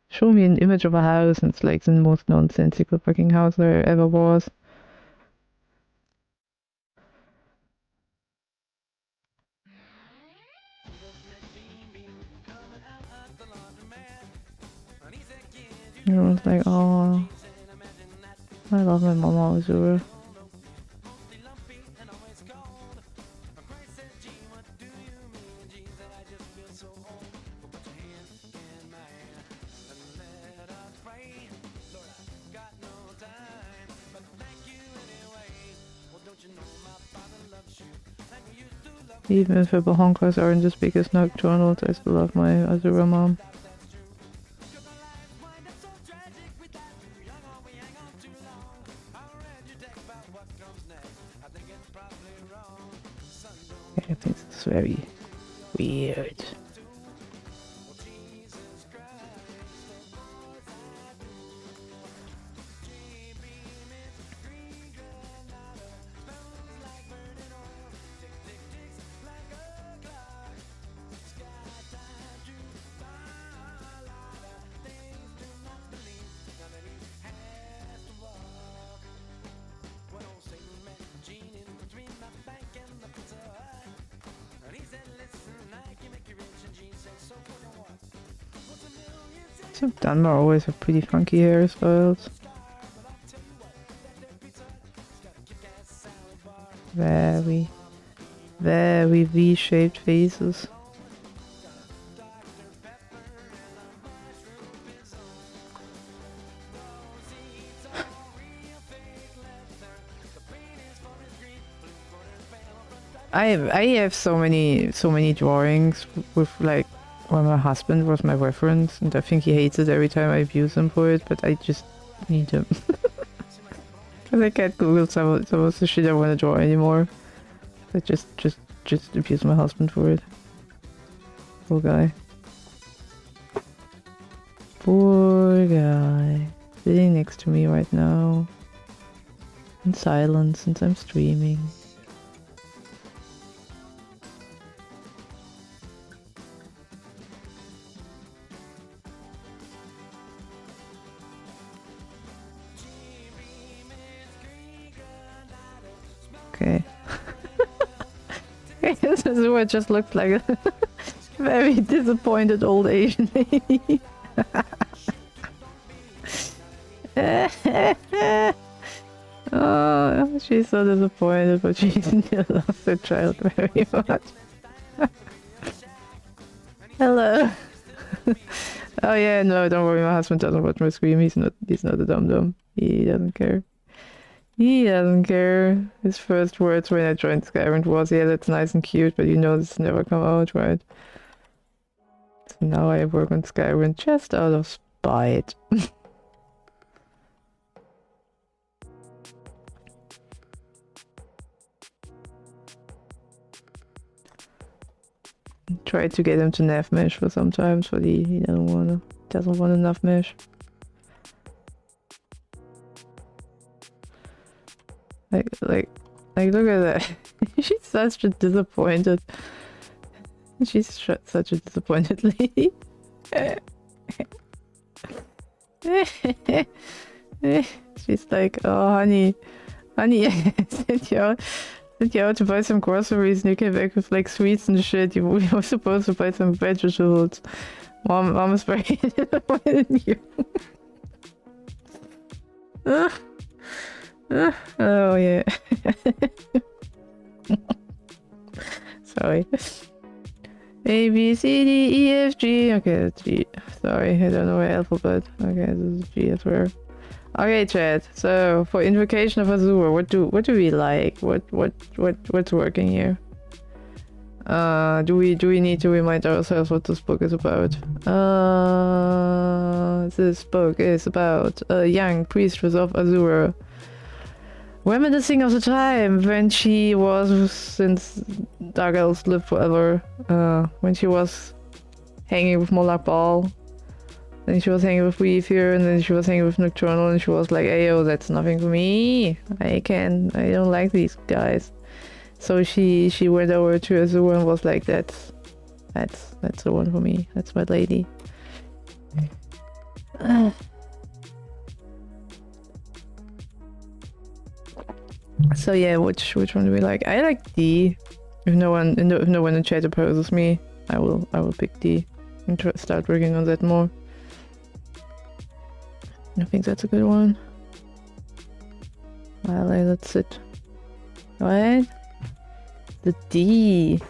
Show me an image of a house, and it's like the most nonsensical fucking house there ever was. It was like, oh, I love my mama Azura. Even if the Bahonkas aren't as big as Nocturnals, I still love my Azura mom. I think it's very weird. Some Dunbar always have pretty funky hairstyles. Very V-shaped faces. I have so many drawings with like when my husband was my reference, and I think he hates it every time I abuse him for it, but I just need him. Because I can't Google some of the shit I want to draw anymore. I just abuse my husband for it. Poor guy. Poor guy. Sitting next to me right now. In silence since I'm streaming. Okay. This is what just looked like a very disappointed old Asian lady. Oh, she's so disappointed, but she still loves her child very much. Hello. Oh yeah, no, don't worry. My husband doesn't watch my stream. He's not a dum-dum. He doesn't care. He doesn't care. His first words when I joined Skyrim was, "Yeah, that's nice and cute, but you know this never come out, right?" So now I work on Skyrim just out of spite. Tried to get him to nav mesh for sometimes, but he doesn't want enough mesh. Like look at that. She's such a disappointed. She's such a disappointed lady. She's like, "Oh honey, sent you out to buy some groceries and you came back with like sweets and shit. You were supposed to buy some vegetables. Mom is very disappointed in you." Oh yeah. Sorry. A B C D E F G. Okay, that's G. Sorry, I don't know my alphabet. Okay, this is G as well. Okay, chat. So for Invocation of Azure, what do we like? What's working here? Do we need to remind ourselves what this book is about? This book is about a young priestess of Azure, reminiscing of the time when she was, since Dark Elves live forever, when she was hanging with Molag Bal, then she was hanging with Weavier, and then she was hanging with Nocturnal, and she was like, "Ayo, that's nothing for me. I don't like these guys." So she went over to Azure and was like, that's the one for me. That's my lady. So yeah, which one do we like? I like D. If no one in chat opposes me, I will pick D and start working on that more. I think that's a good one. Well, that's it. Right? The D.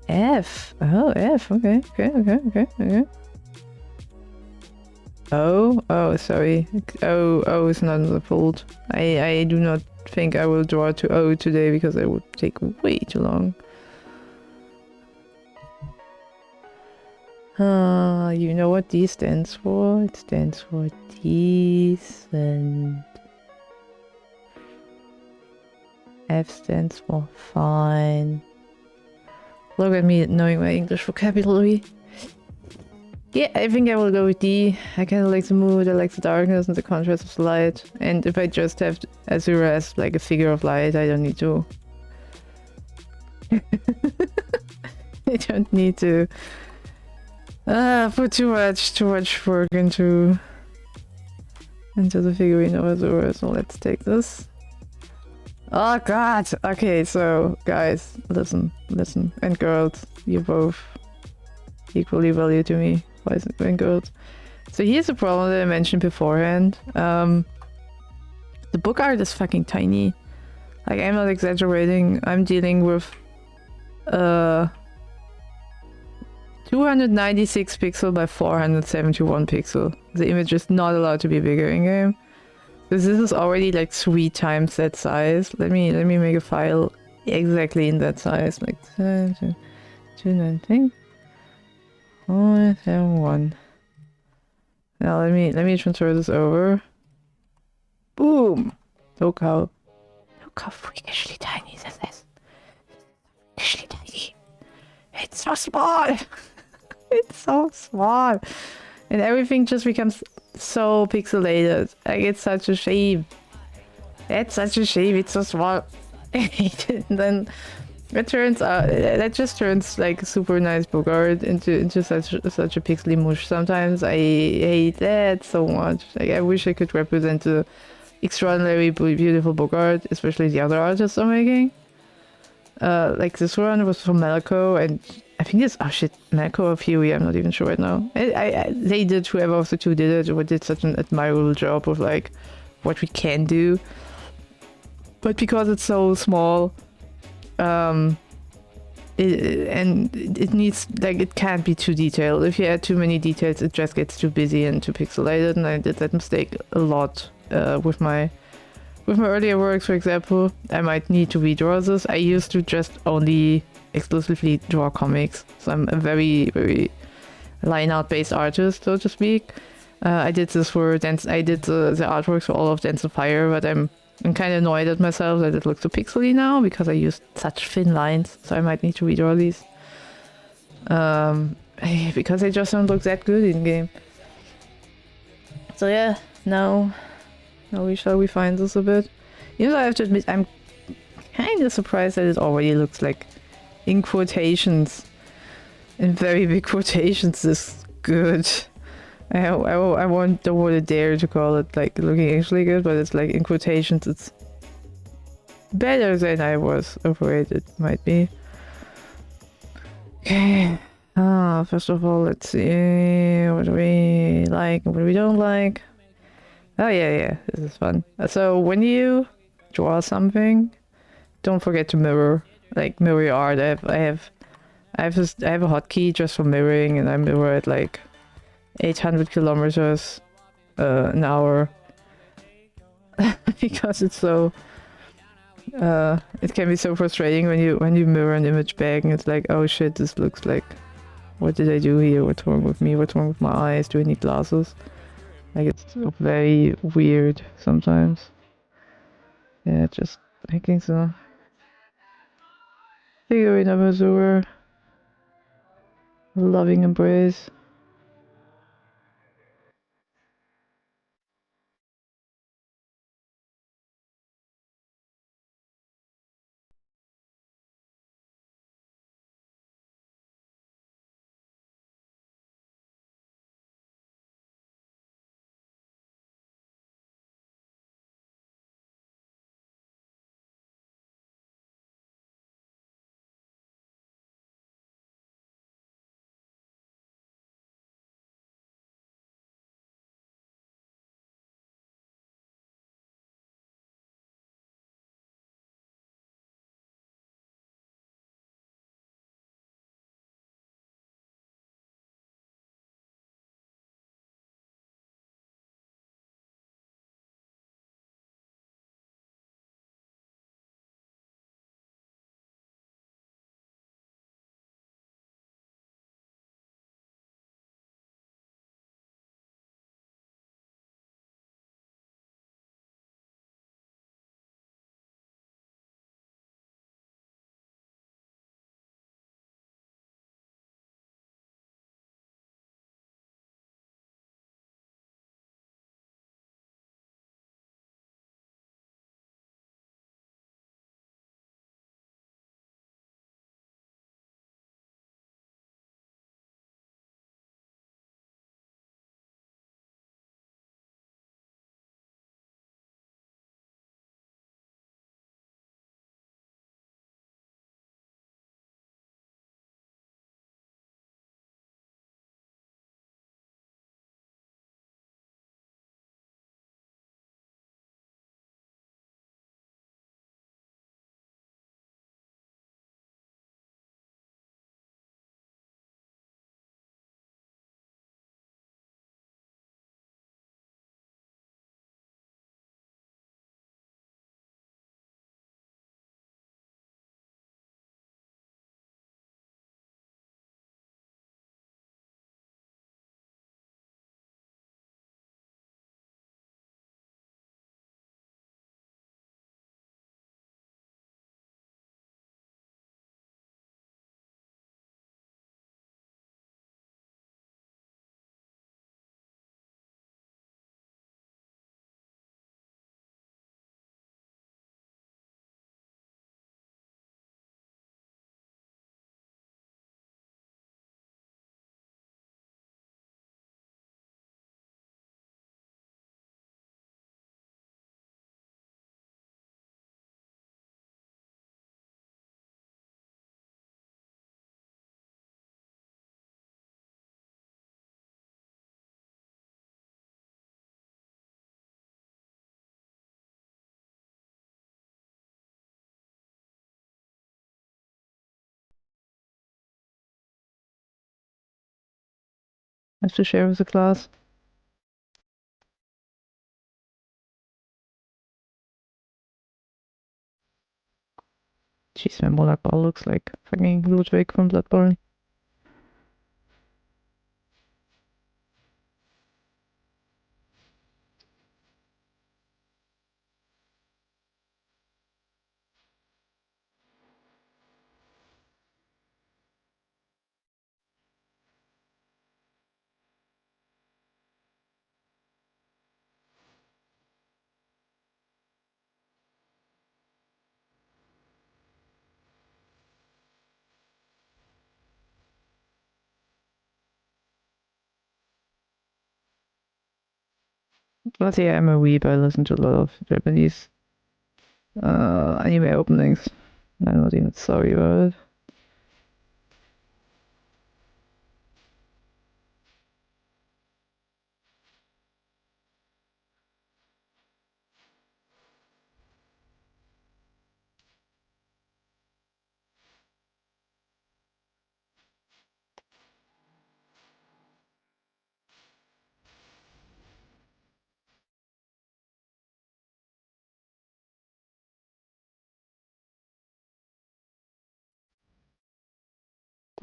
F. Oh, F. Okay. Oh, sorry. O is not in the fold. I do not think I will draw to O today because it would take way too long. You know what D stands for? It stands for decent. F stands for fine. Look at me knowing my English vocabulary. Yeah, I think I will go with D. I kind of like the mood, I like the darkness and the contrast of the light. And if I just have Azure as like a figure of light, I don't need to... I don't need to put too much work into the figurine of Azure. So let's take this. Oh god! Okay, so guys, listen, and girls, you both equally value to me, boys and girls. So here's the problem that I mentioned beforehand. The book art is fucking tiny. Like, I'm not exaggerating. I'm dealing with 296 pixel by 471 pixel. The image is not allowed to be bigger in game. This is already like 3 times that size. Let me make a file exactly in that size, like 290. 471. Now let me transfer this over. Boom! Look how freakishly tiny this is. Freakishly tiny. It's so small. It's so small. And everything just becomes so pixelated. Like, it's such a shame. It's such a shame. It's so small. And then it turns out that just turns like super nice book art into such a pixely mush. Sometimes I hate that so much. Like, I wish I could represent the extraordinary beautiful book art, especially the other artists are making. Like this one was from Malco, and I think it's Malco or Fury, I'm not even sure right now. They did, whoever of the two did it, did such an admirable job of like what we can do. But because it's so small, it needs, like, it can't be too detailed. If you add too many details, it just gets too busy and too pixelated, and I did that mistake a lot with my earlier works. For example, I might need to redraw this. I used to just only exclusively draw comics, so I'm a very, very line art based artist, so to speak. I did this for Dance. I did the artworks for all of Dance of Fire, but I'm kind of annoyed at myself that it looks so pixely now because I used such thin lines, so I might need to redraw these. Because they just don't look that good in game. So yeah, now we shall refine this a bit. Even though I have to admit, I'm kind of surprised that it already looks like, in quotations, in very big quotations, this good. I don't want to dare to call it like looking actually good, but it's like in quotations, it's better than I was afraid it might be. Okay. First of all, let's see what do we like and what we don't like. Oh yeah, this is fun. So when you draw something, don't forget to mirror, like mirror your art. I have a hotkey just for mirroring, and I mirror at like 800 kilometers an hour because it's so it can be so frustrating when you mirror an image back and it's like, oh shit, this looks like, what did I do here? What's wrong with me? What's wrong with my eyes? Do I need glasses? Like, it's very weird sometimes. Yeah, just making some figuring of Azure, loving embrace. Have to share with the class. Jeez, my Monarch ball looks like fucking Ludwig from Bloodborne. But yeah, I'm a weeb. I listen to a lot of Japanese anime openings. I'm not even sorry about it.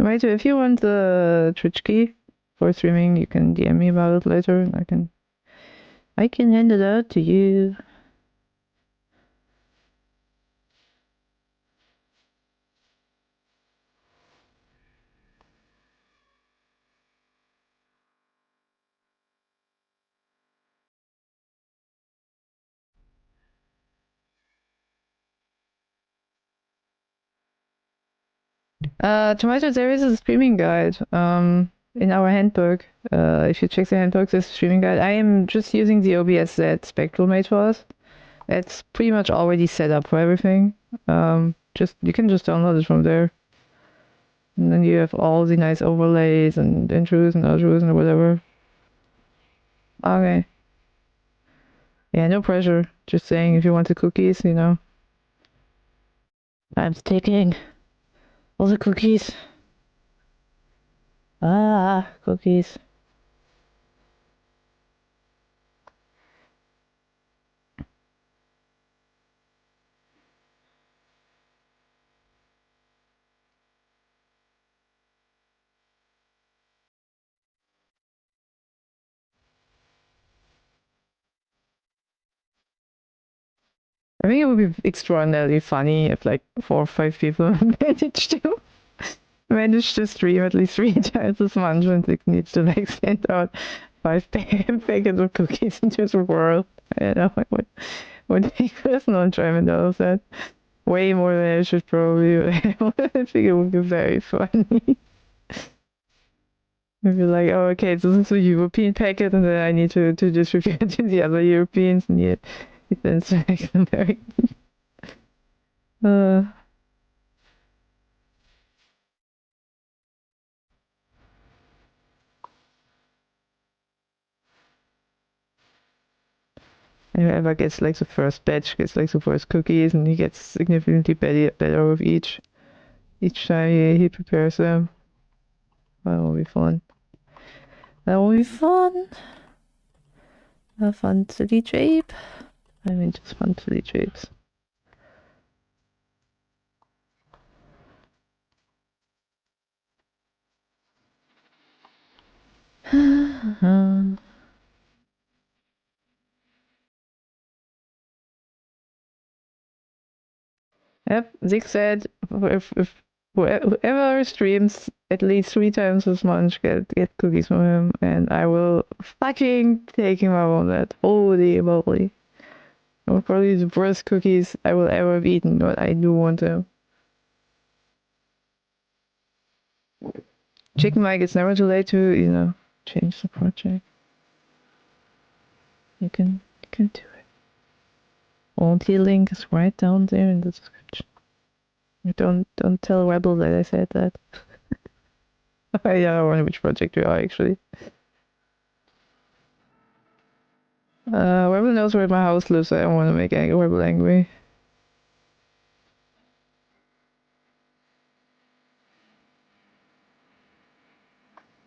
Right, if you want the Twitch key for streaming, you can DM me about it later, and I can hand it out to you. Tomato, there is a streaming guide in our handbook. If you check the handbook, there's a streaming guide. I am just using the OBS that Spectral made for us. It's pretty much already set up for everything. Just you can just download it from there. And then you have all the nice overlays and intros and outros and whatever. Okay. Yeah, no pressure. Just saying if you want the cookies, you know. I'm taking all the cookies. Ah, cookies. I think it would be extraordinarily funny if like 4 or 5 people manage to stream at least 3 times as much and it needs to like send out 5 packets of cookies into the world. I don't know what the personal enjoyment out of that. Way more than I should probably. I think it would be very funny. I'd be like, oh, okay, so this is a European packet, and then I need to distribute it to the other Europeans, and yet it then selects American. And whoever gets like the first batch gets like the first cookies, and he gets significantly better with each time he prepares them. That will be fun. That will be fun. A fun city trip. I mean, just fun city trips. Yep, Zig said if whoever streams at least 3 times as much get cookies from him, and I will fucking take him up on that. Holy moly. They're probably the worst cookies I will ever have eaten, but I do want them. Chicken Mike, it's never too late to, you know, change the project. You can do it. Only link is right down there in the description. Don't tell Rebel that I said that. I don't know which project we are actually. Rebel knows where my house lives, so I don't want to make Rebel angry.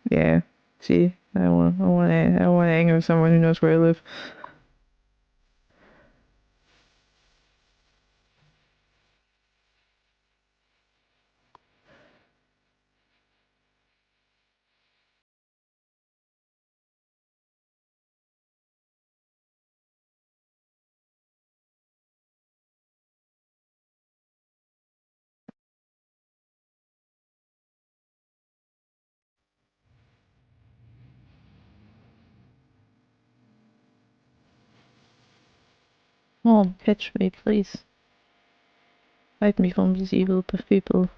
Yeah. See, I want to anger someone who knows where I live. Oh, catch me, please. Hide me from these evil people.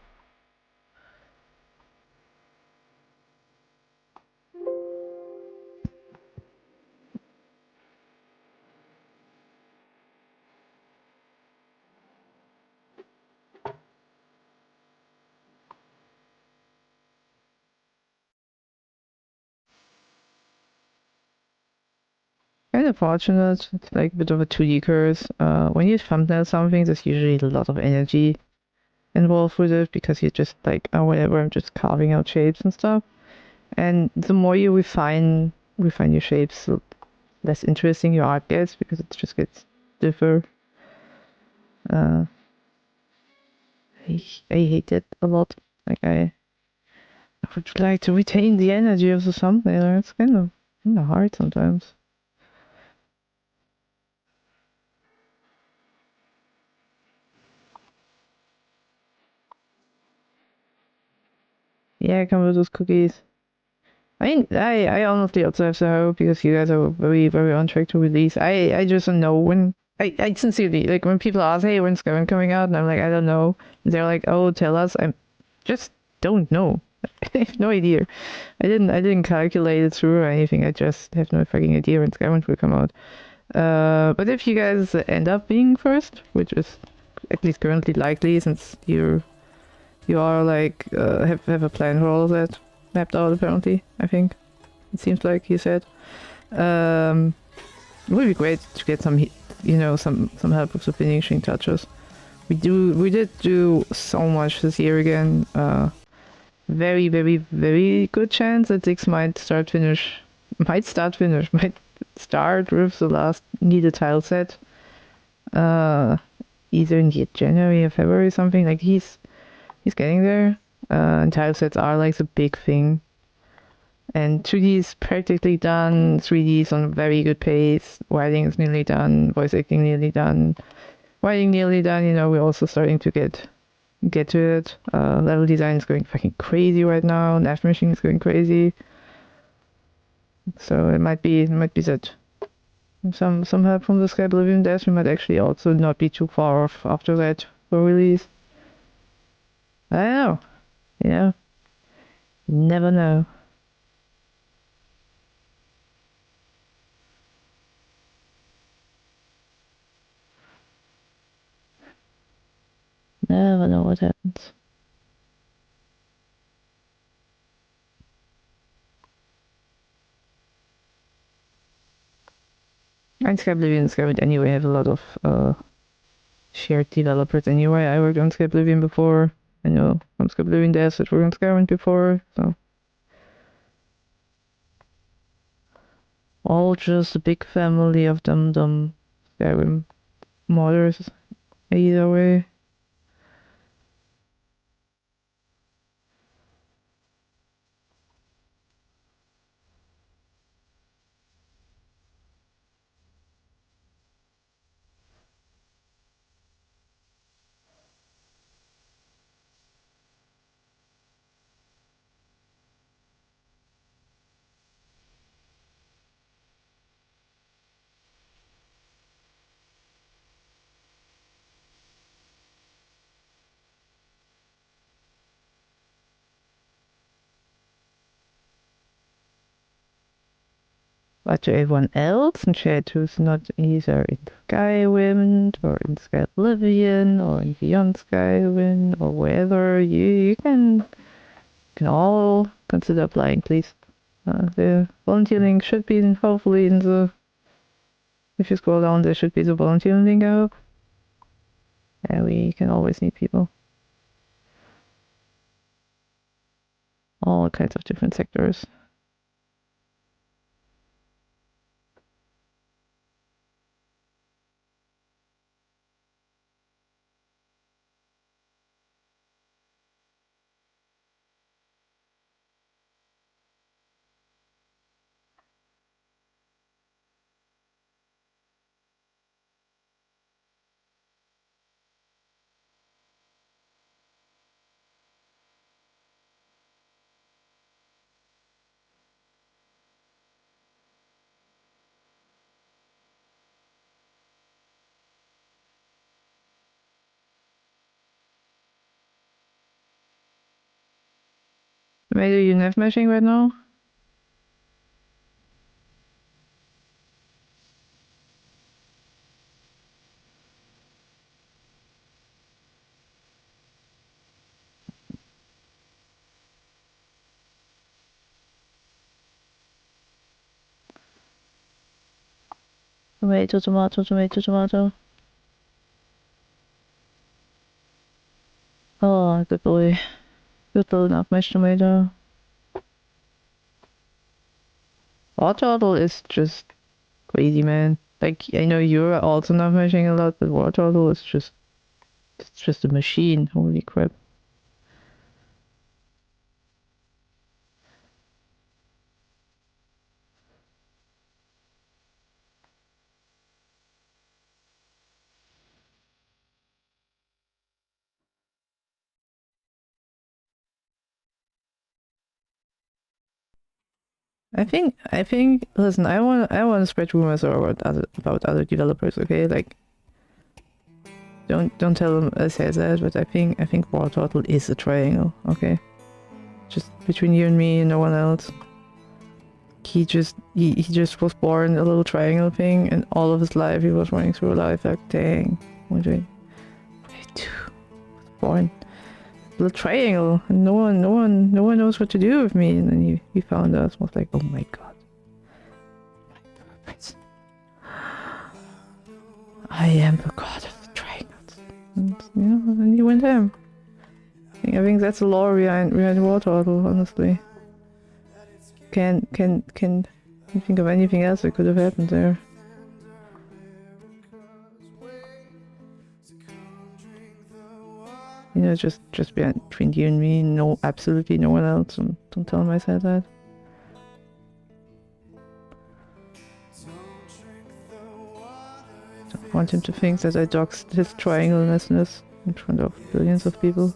Kind of fortunate. It's like a bit of a 2D curse. When you thumbnail something, there's usually a lot of energy involved with it because you're just like, oh, whatever, I'm just carving out shapes and stuff. And the more you refine your shapes, the less interesting your art gets because it just gets stiffer. I hate it a lot. Like I would like to retain the energy of the thumbnail. It's kind of hard sometimes. Yeah, come with those cookies. I mean, I honestly also have to hope because you guys are very, very on track to release. I just don't know when. I sincerely, like, when people ask, hey, when's Skyrim coming out? And I'm like, I don't know. And they're like, oh, tell us. I just don't know. I have no idea. I didn't calculate it through or anything. I just have no fucking idea when Skyrim will come out. But if you guys end up being first, which is at least currently likely since you are like have a plan for all of that mapped out apparently. I think it seems like you said. It would be great to get some some help with the finishing touches. We did do so much this year again. Very, very, very good chance that Six might start finish might start with the last needed tile set. Either in January or February or something. Like he's getting there. And tile sets are like the big thing. And 2D is practically done. 3D is on a very good pace. Writing is nearly done. Voice acting nearly done. Writing nearly done. We're also starting to get to it. Level design is going fucking crazy right now. Nav machine is going crazy. So it might be that some help from the Sky Oblivion devs. We might actually also not be too far off after that for release. I don't know. Never know. Never know what happens. And Sky Oblivion and Skywind anyway have a lot of shared developers anyway. I worked on Sky Oblivion before. I know from Sky Oblivion devs that worked on Skyrim before, so all just a big family of dum Skyrim modders either way. But to everyone else in chat who's not either in Skywind or in Sky Oblivion or in Beyond Skywind or wherever, you can all consider applying, please. The volunteer link should be hopefully in the. If you scroll down, there should be the volunteer link out. And we can always need people. All kinds of different sectors. Am I doing nav meshing right now? Tomato, tomato, tomato, tomato. Oh, good boy. Good little nav mesh tomato. War turtle is just crazy, man. Like, I know you're also nav meshing a lot, but war turtle is just, it's just a machine. Holy crap. Listen, I want to spread rumors about other developers, okay? Like, don't tell them I said that, but I think War Turtle is a triangle, okay? Just between you and me and no one else. He just was born a little triangle thing, and all of his life he was running through life like, dang, what do I do? Born a little triangle, and no one knows what to do with me. And then he found us, was like, oh my god. I am the god of the triangles. And, you know, and then he went ham. I think that's the lore behind War Turtle, honestly. Can't think of anything else that could have happened there. You know, just between you and me, no, absolutely no one else. Don't tell him I said that. Don't want him to think that I doxed his triangle-nessness in front of billions of people.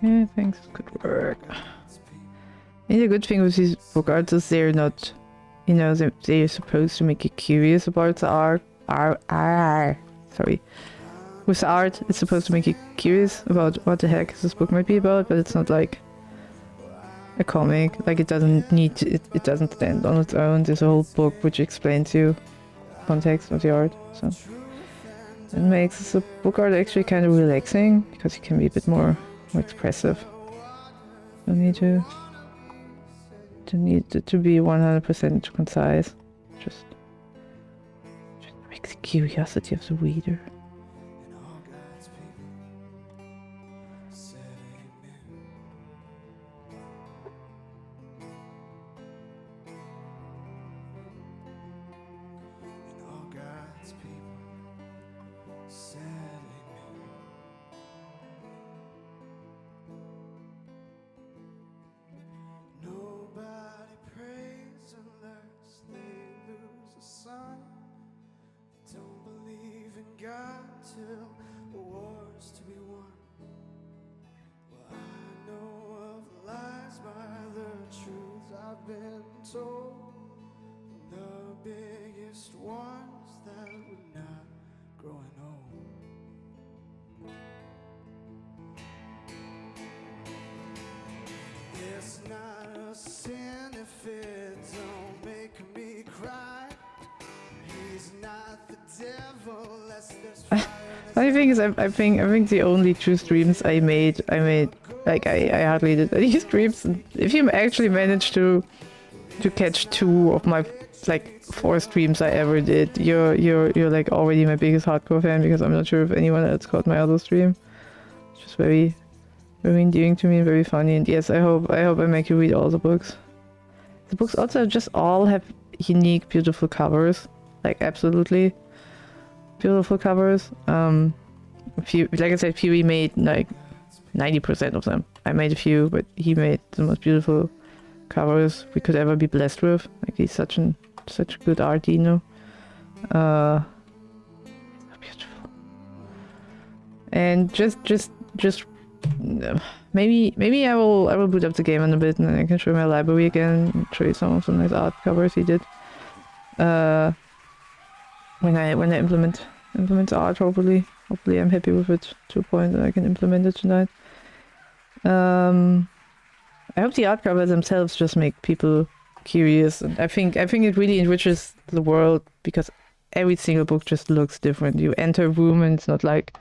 Yeah, thanks. Good work. And the good thing with these book arts is they're not, you know, they're supposed to make you curious about the art. Sorry. With art, it's supposed to make you curious about what the heck this book might be about, but it's not like a comic. Like, it doesn't need to, it doesn't stand on its own. There's a whole book which explains you the context of the art. So it makes the book art actually kind of relaxing because you can be a bit more expressive. Don't need to be 100% concise. Just makes the curiosity of the reader. Funny thing is, I think the only 2 streams I made like I hardly did any streams. And if you actually manage to catch 2 of my like 4 streams I ever did, you're like already my biggest hardcore fan, because I'm not sure if anyone else caught my other stream. It's just very endearing to me and very funny. And yes, I hope I make you read all the books. The books also just all have unique, beautiful covers, like absolutely beautiful covers. Like I said, Fury made like 90% of them. I made a few, but he made the most beautiful covers we could ever be blessed with. Like he's such a good arty, you know. Beautiful. And just maybe I will boot up the game in a bit and then I can show my library again and show you some of the nice art covers he did. When I implement the art, hopefully I'm happy with it to a point that I can implement it tonight. I hope the art covers themselves just make people curious, and I think it really enriches the world because every single book just looks different. You enter a room and it's not like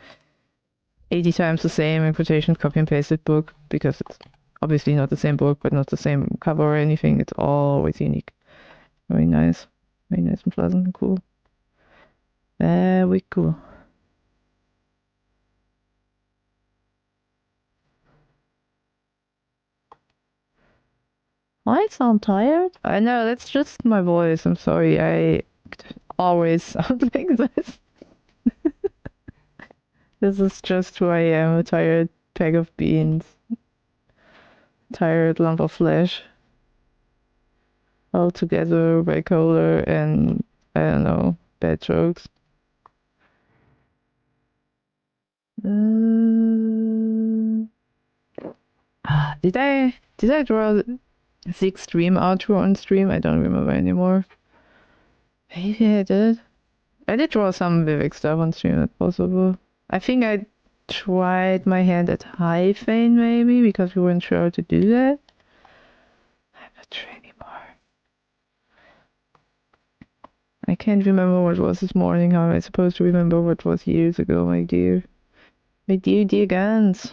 80 times the same in quotation copy and pasted book, because it's obviously not the same book, but not the same cover or anything. It's always unique. Very nice and pleasant and cool. Very cool. I sound tired? I know, that's just my voice. I'm sorry. I always sound like this. This is just who I am, a tired bag of beans. Tired lump of flesh. All together, bipolar, and I don't know, bad jokes. Did I draw the extreme outro on stream? I don't remember anymore. Maybe I did. I did draw some Vivek stuff on stream, that's possible. I think I tried my hand at High Fane maybe, because we weren't sure how to do that. I'm not sure anymore. I can't remember what was this morning. How am I supposed to remember what was years ago, my dear? My dear Gans.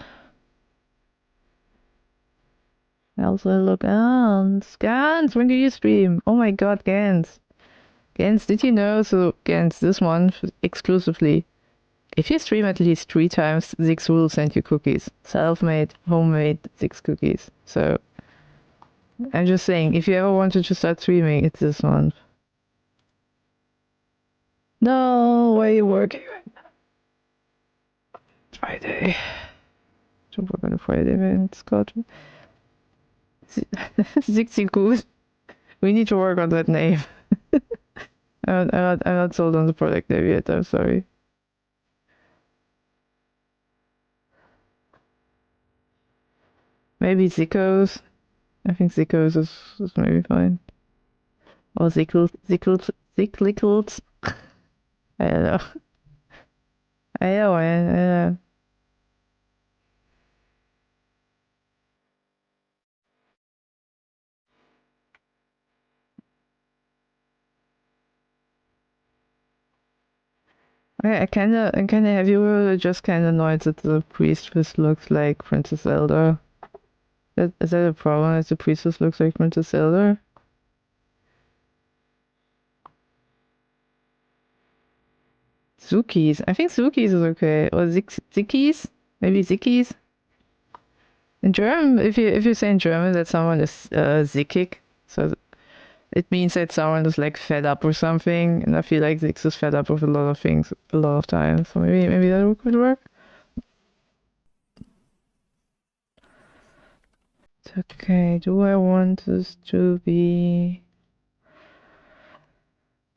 Also, look, Gans, when do you stream? Oh my god, Gans. Gans, did you know? So, Gans, this month exclusively, if you stream at least 3 times, Zix will send you cookies. Self-made, homemade Zix cookies. So, I'm just saying, if you ever wanted to start streaming, it's this month. No, where are you working right now? Friday. To work on a Friday, man. It's got Zixy Goose. We need to work on that name. I'm not sold on the product name yet, I'm sorry. Maybe Zickos. I think Zickos is maybe fine. Or Zickles. I don't know. I know, man. I know. I kinda have you just kinda annoyed that the priestess looks like Princess Zelda. Is that a problem if the priestess looks like Princess Zelda? Zukis. I think Zukis is okay. Or Zikis? Maybe Zikis? In German, if you say in German that someone is zickig, so it means that someone is like fed up or something, and I feel like Zix is fed up with a lot of things a lot of times. So maybe that could work. Okay, do I want this to be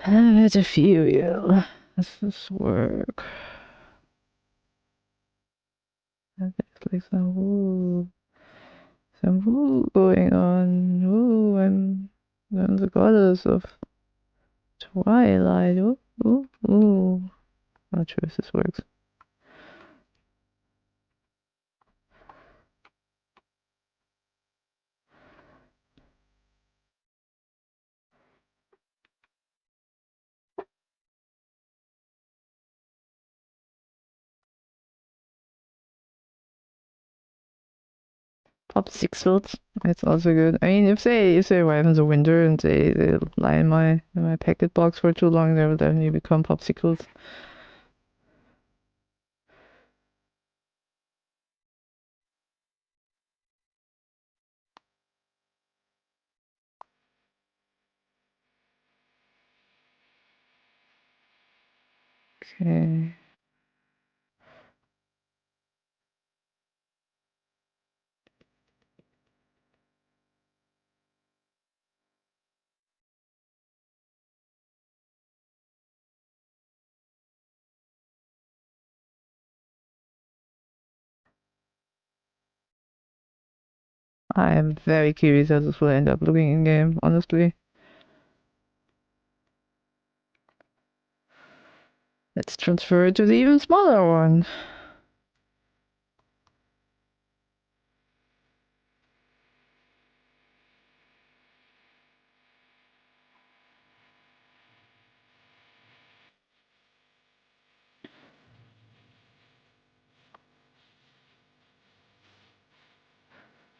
ethereal? Does this work? There's like some woo going on. Ooh, I'm the goddess of Twilight. Ooh. Not sure if this works. Popsicles. It's also good. I mean, if they arrive in the winter and they lie in my packet box for too long, they will definitely become popsicles. Okay. I am very curious how this will end up looking in game, honestly. Let's transfer it to the even smaller one.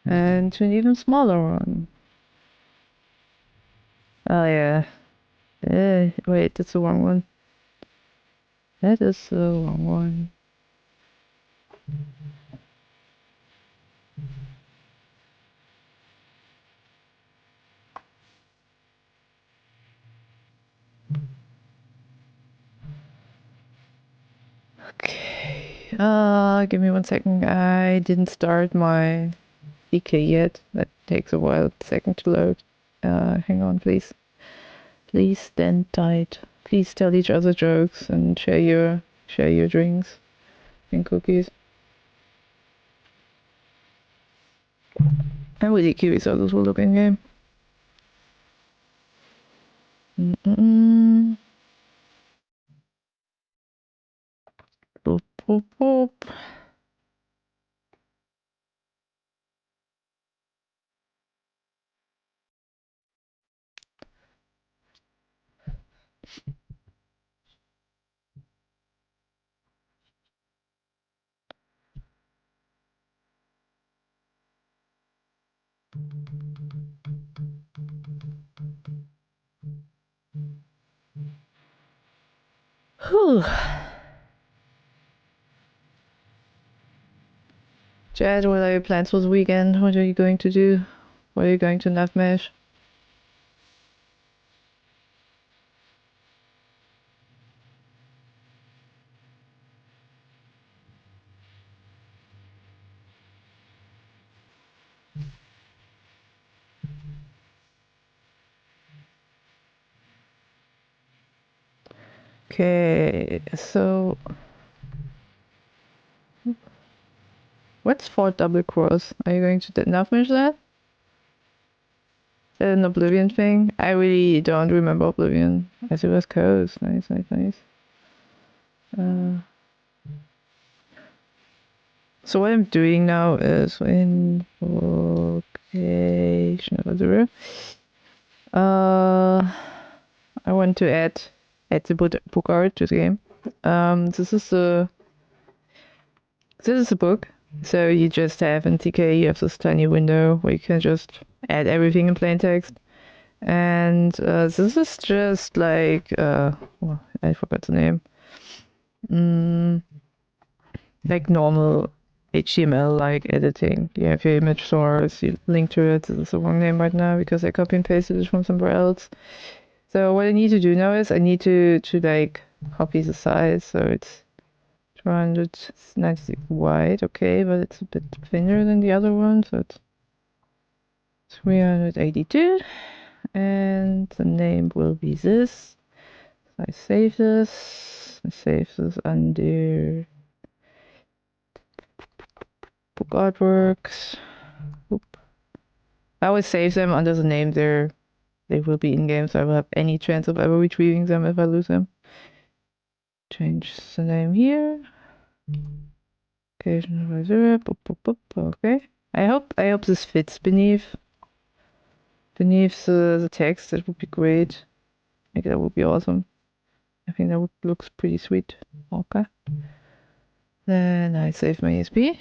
And to an even smaller one. Oh yeah. Wait, that's the wrong one. That is the wrong one. Okay. Give me 1 second. I didn't start my DK yet. That takes a while, second to load. Hang on, please. Please stand tight. Please tell each other jokes and share your drinks and cookies. I'm really curious how this will look in game. Boop, boop, boop. Whew. Jed, what are your plans for the weekend? What are you going to do? What are you going to Navmesh? Okay, so what's Fort Double Cross? Are you going to Navmesh that? Is that an Oblivion thing? I really don't remember Oblivion. As it was Coast. Nice, nice, nice. So what I'm doing now is invocation of the I want to add the book art to the game. This is a book. So you just have in TK, you have this tiny window where you can just add everything in plain text. And this is just like well, I forgot the name. Like normal HTML like editing. You have your image source, you link to it. This is the wrong name right now because I copy and pasted it from somewhere else. So what I need to do now is I need to like copy the size so it's 296 wide, okay, but it's a bit thinner than the other one, so it's 382, and the name will be this. So I save this. Under book artworks. Oop. I always save them under the name they will be in game, so I will have any chance of ever retrieving them if I lose them. Change the name here. Occasion advisor. Boop, boop, boop. Okay. I hope this fits beneath the text. That would be great. Like that would be awesome. I think that looks pretty sweet. Okay. Then I save my ESP.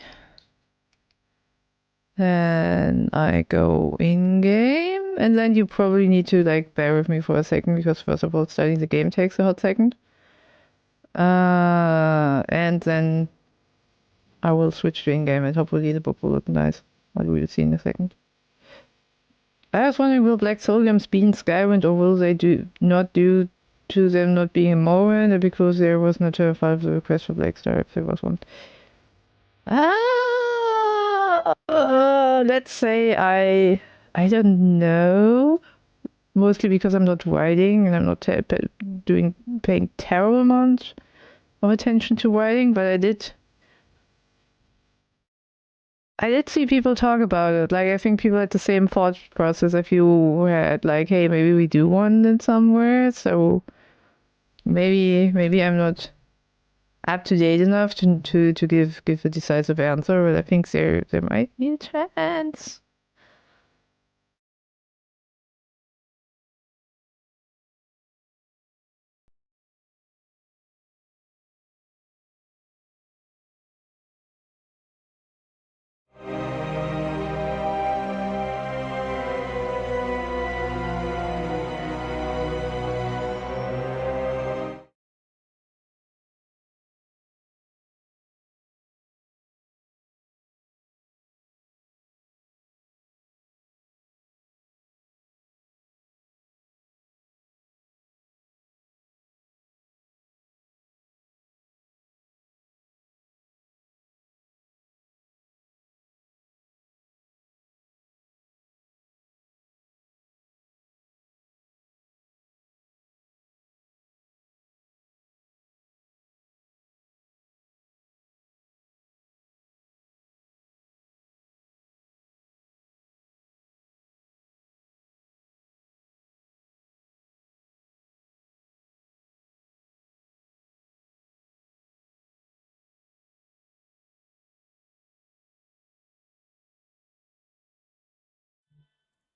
Then I go in game, and then you probably need to like bear with me for a second because first of all, starting the game takes a hot second. And then I will switch to in-game and hopefully the book will look nice. What we will see in a second. I was wondering, will Black Soliums be in Skywind or will they not do to them not being in Morrowind because there was not a file of the request for Black Star if there was one? Let's say I don't know. Mostly because I'm not writing and I'm not paying terrible amount of attention to writing, but I did I did see people talk about it. Like, I think people had the same thought process if you had, like, hey, maybe we do want it somewhere. So maybe I'm not up to date enough to give a decisive answer, but I think there might be a chance.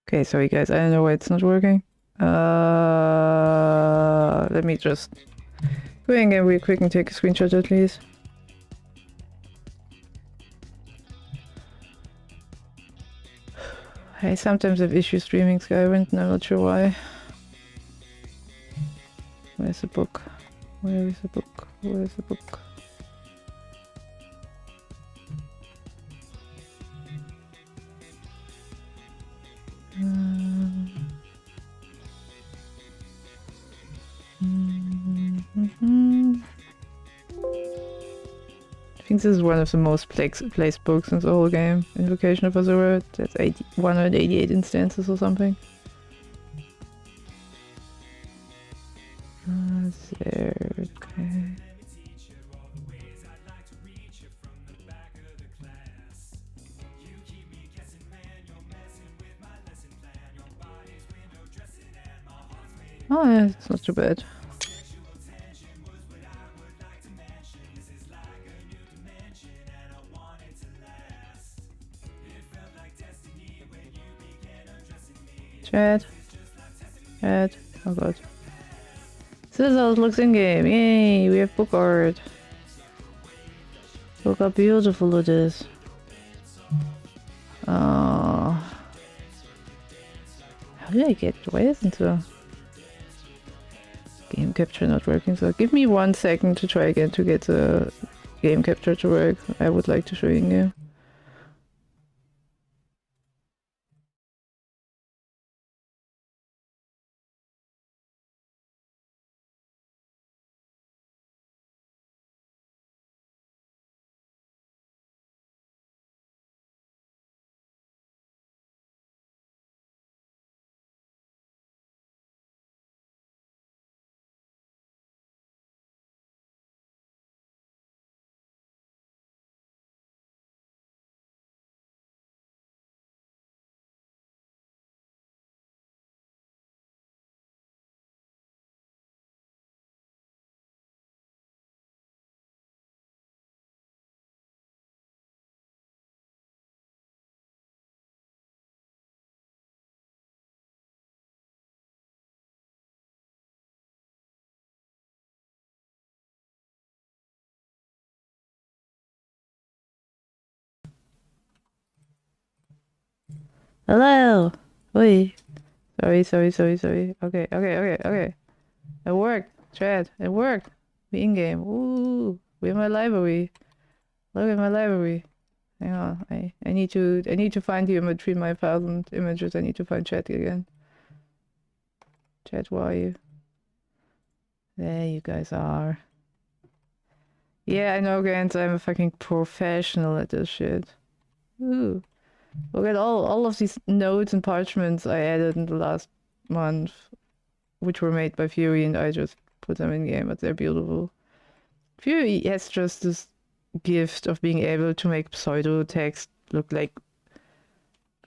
Okay, sorry guys, I don't know why it's not working. Let me just go in again real quick and take a screenshot at least. I sometimes have issues streaming Skywind and I'm not sure why. Where's the book? Where is the book? Where is the book? I think this is one of the most placed books in the whole game. Invocation of Azura. That's 188 instances or something. There, okay. Oh yeah, it's not too bad. Chat. Chat. Oh god. This is how it looks in game. Yay, we have book art. Look how beautiful it is. How did I get? Why isn't the game capture not working? So give me 1 second to try again to get the game capture to work. I would like to show you in game. Hello! Oi! Sorry. Okay. It worked. Chat. It worked. We in-game. Ooh! We're in my library. Look at my library. Hang on. I need to find you in between my 1,000 images. I need to find chat again. Chat, where are you? There you guys are. Yeah, I know, Gans. I'm a fucking professional at this shit. Ooh. Look at all of these notes and parchments I added in the last month, which were made by Fury, and I just put them in game, but they're beautiful. Fury has just this gift of being able to make pseudo text look like.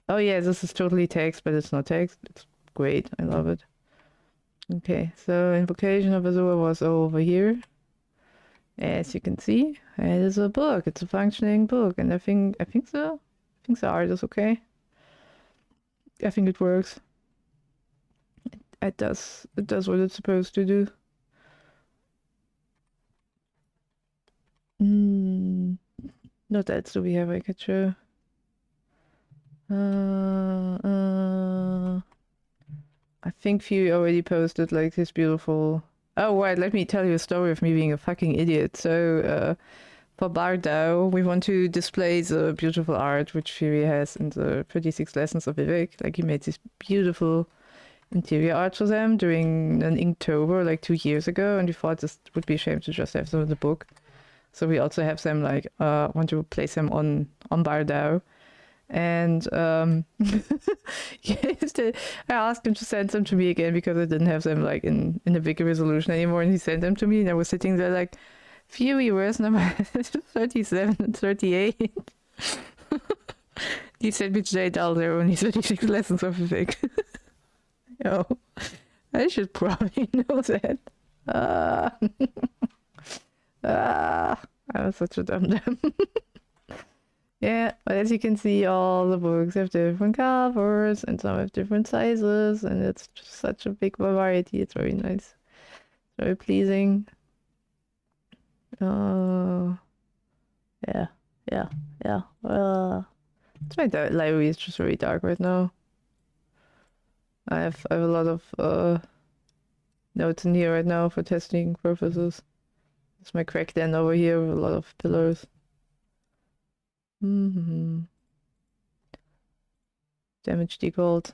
Oh yeah, this is totally text, but it's not text. It's great. I love it. Okay, so Invocation of Azure was over here. As you can see, it is a book. It's a functioning book, and I think so. I think the art is okay. I think it works. It does what it's supposed to do. What else do we have I could show? I think Fury already posted like his beautiful. Oh right, let me tell you a story of me being a fucking idiot. So for Bardao, we want to display the beautiful art which Fury has in the 36 Lessons of Vivek. Like he made this beautiful interior art for them during an Inktober like 2 years ago, and we thought this would be a shame to just have them in the book. So we also have them like want to place them on Bardao. And yesterday I asked him to send them to me again because I didn't have them like in a bigger resolution anymore, and he sent them to me, and I was sitting there like, Fury, where's number 37 and 38? He sent me today, there are only 36 lessons of Vivek. Yo, I should probably know that. I was such a dum-dum. Yeah, but as you can see, all the books have different covers and some have different sizes, and it's just such a big variety. It's very nice. Very pleasing. Yeah. It's my library is just very dark right now. I have a lot of notes in here right now for testing purposes. It's my crack den over here with a lot of pillars. Damage default.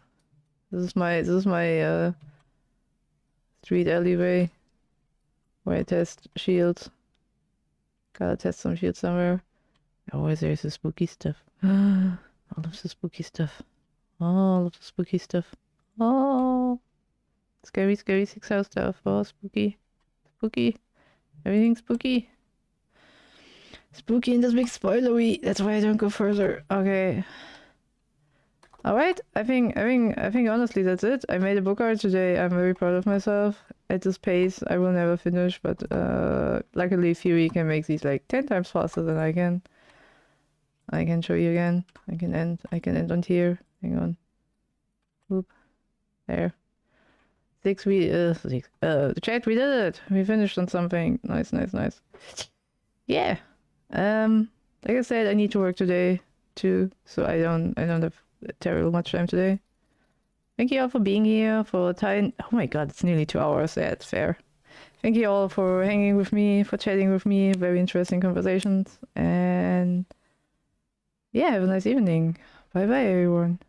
This is my street alleyway where I test shields. Gotta test some shields somewhere. Oh, there's the spooky stuff. All of the spooky stuff. All of the spooky stuff. Oh, scary 6-house stuff. Oh, spooky. Spooky. Everything's spooky. Spooky and this big spoilery. That's why I don't go further. Okay. Alright, I think honestly that's it. I made a book art today. I'm very proud of myself. At this pace I will never finish, but luckily Fury can make these like 10 times faster than I can. I can show you again. I can end on here. Hang on. Oop. There. Chat, we did it. We finished on something. Nice. Yeah. Like I said, I need to work today too, so I don't have terribly much time today. Thank you all for being here, for time. Oh my god, it's nearly 2 hours. Yeah, it's fair. Thank you all for hanging with me, for chatting with me. Very interesting conversations. And yeah, have a nice evening. Bye bye, everyone.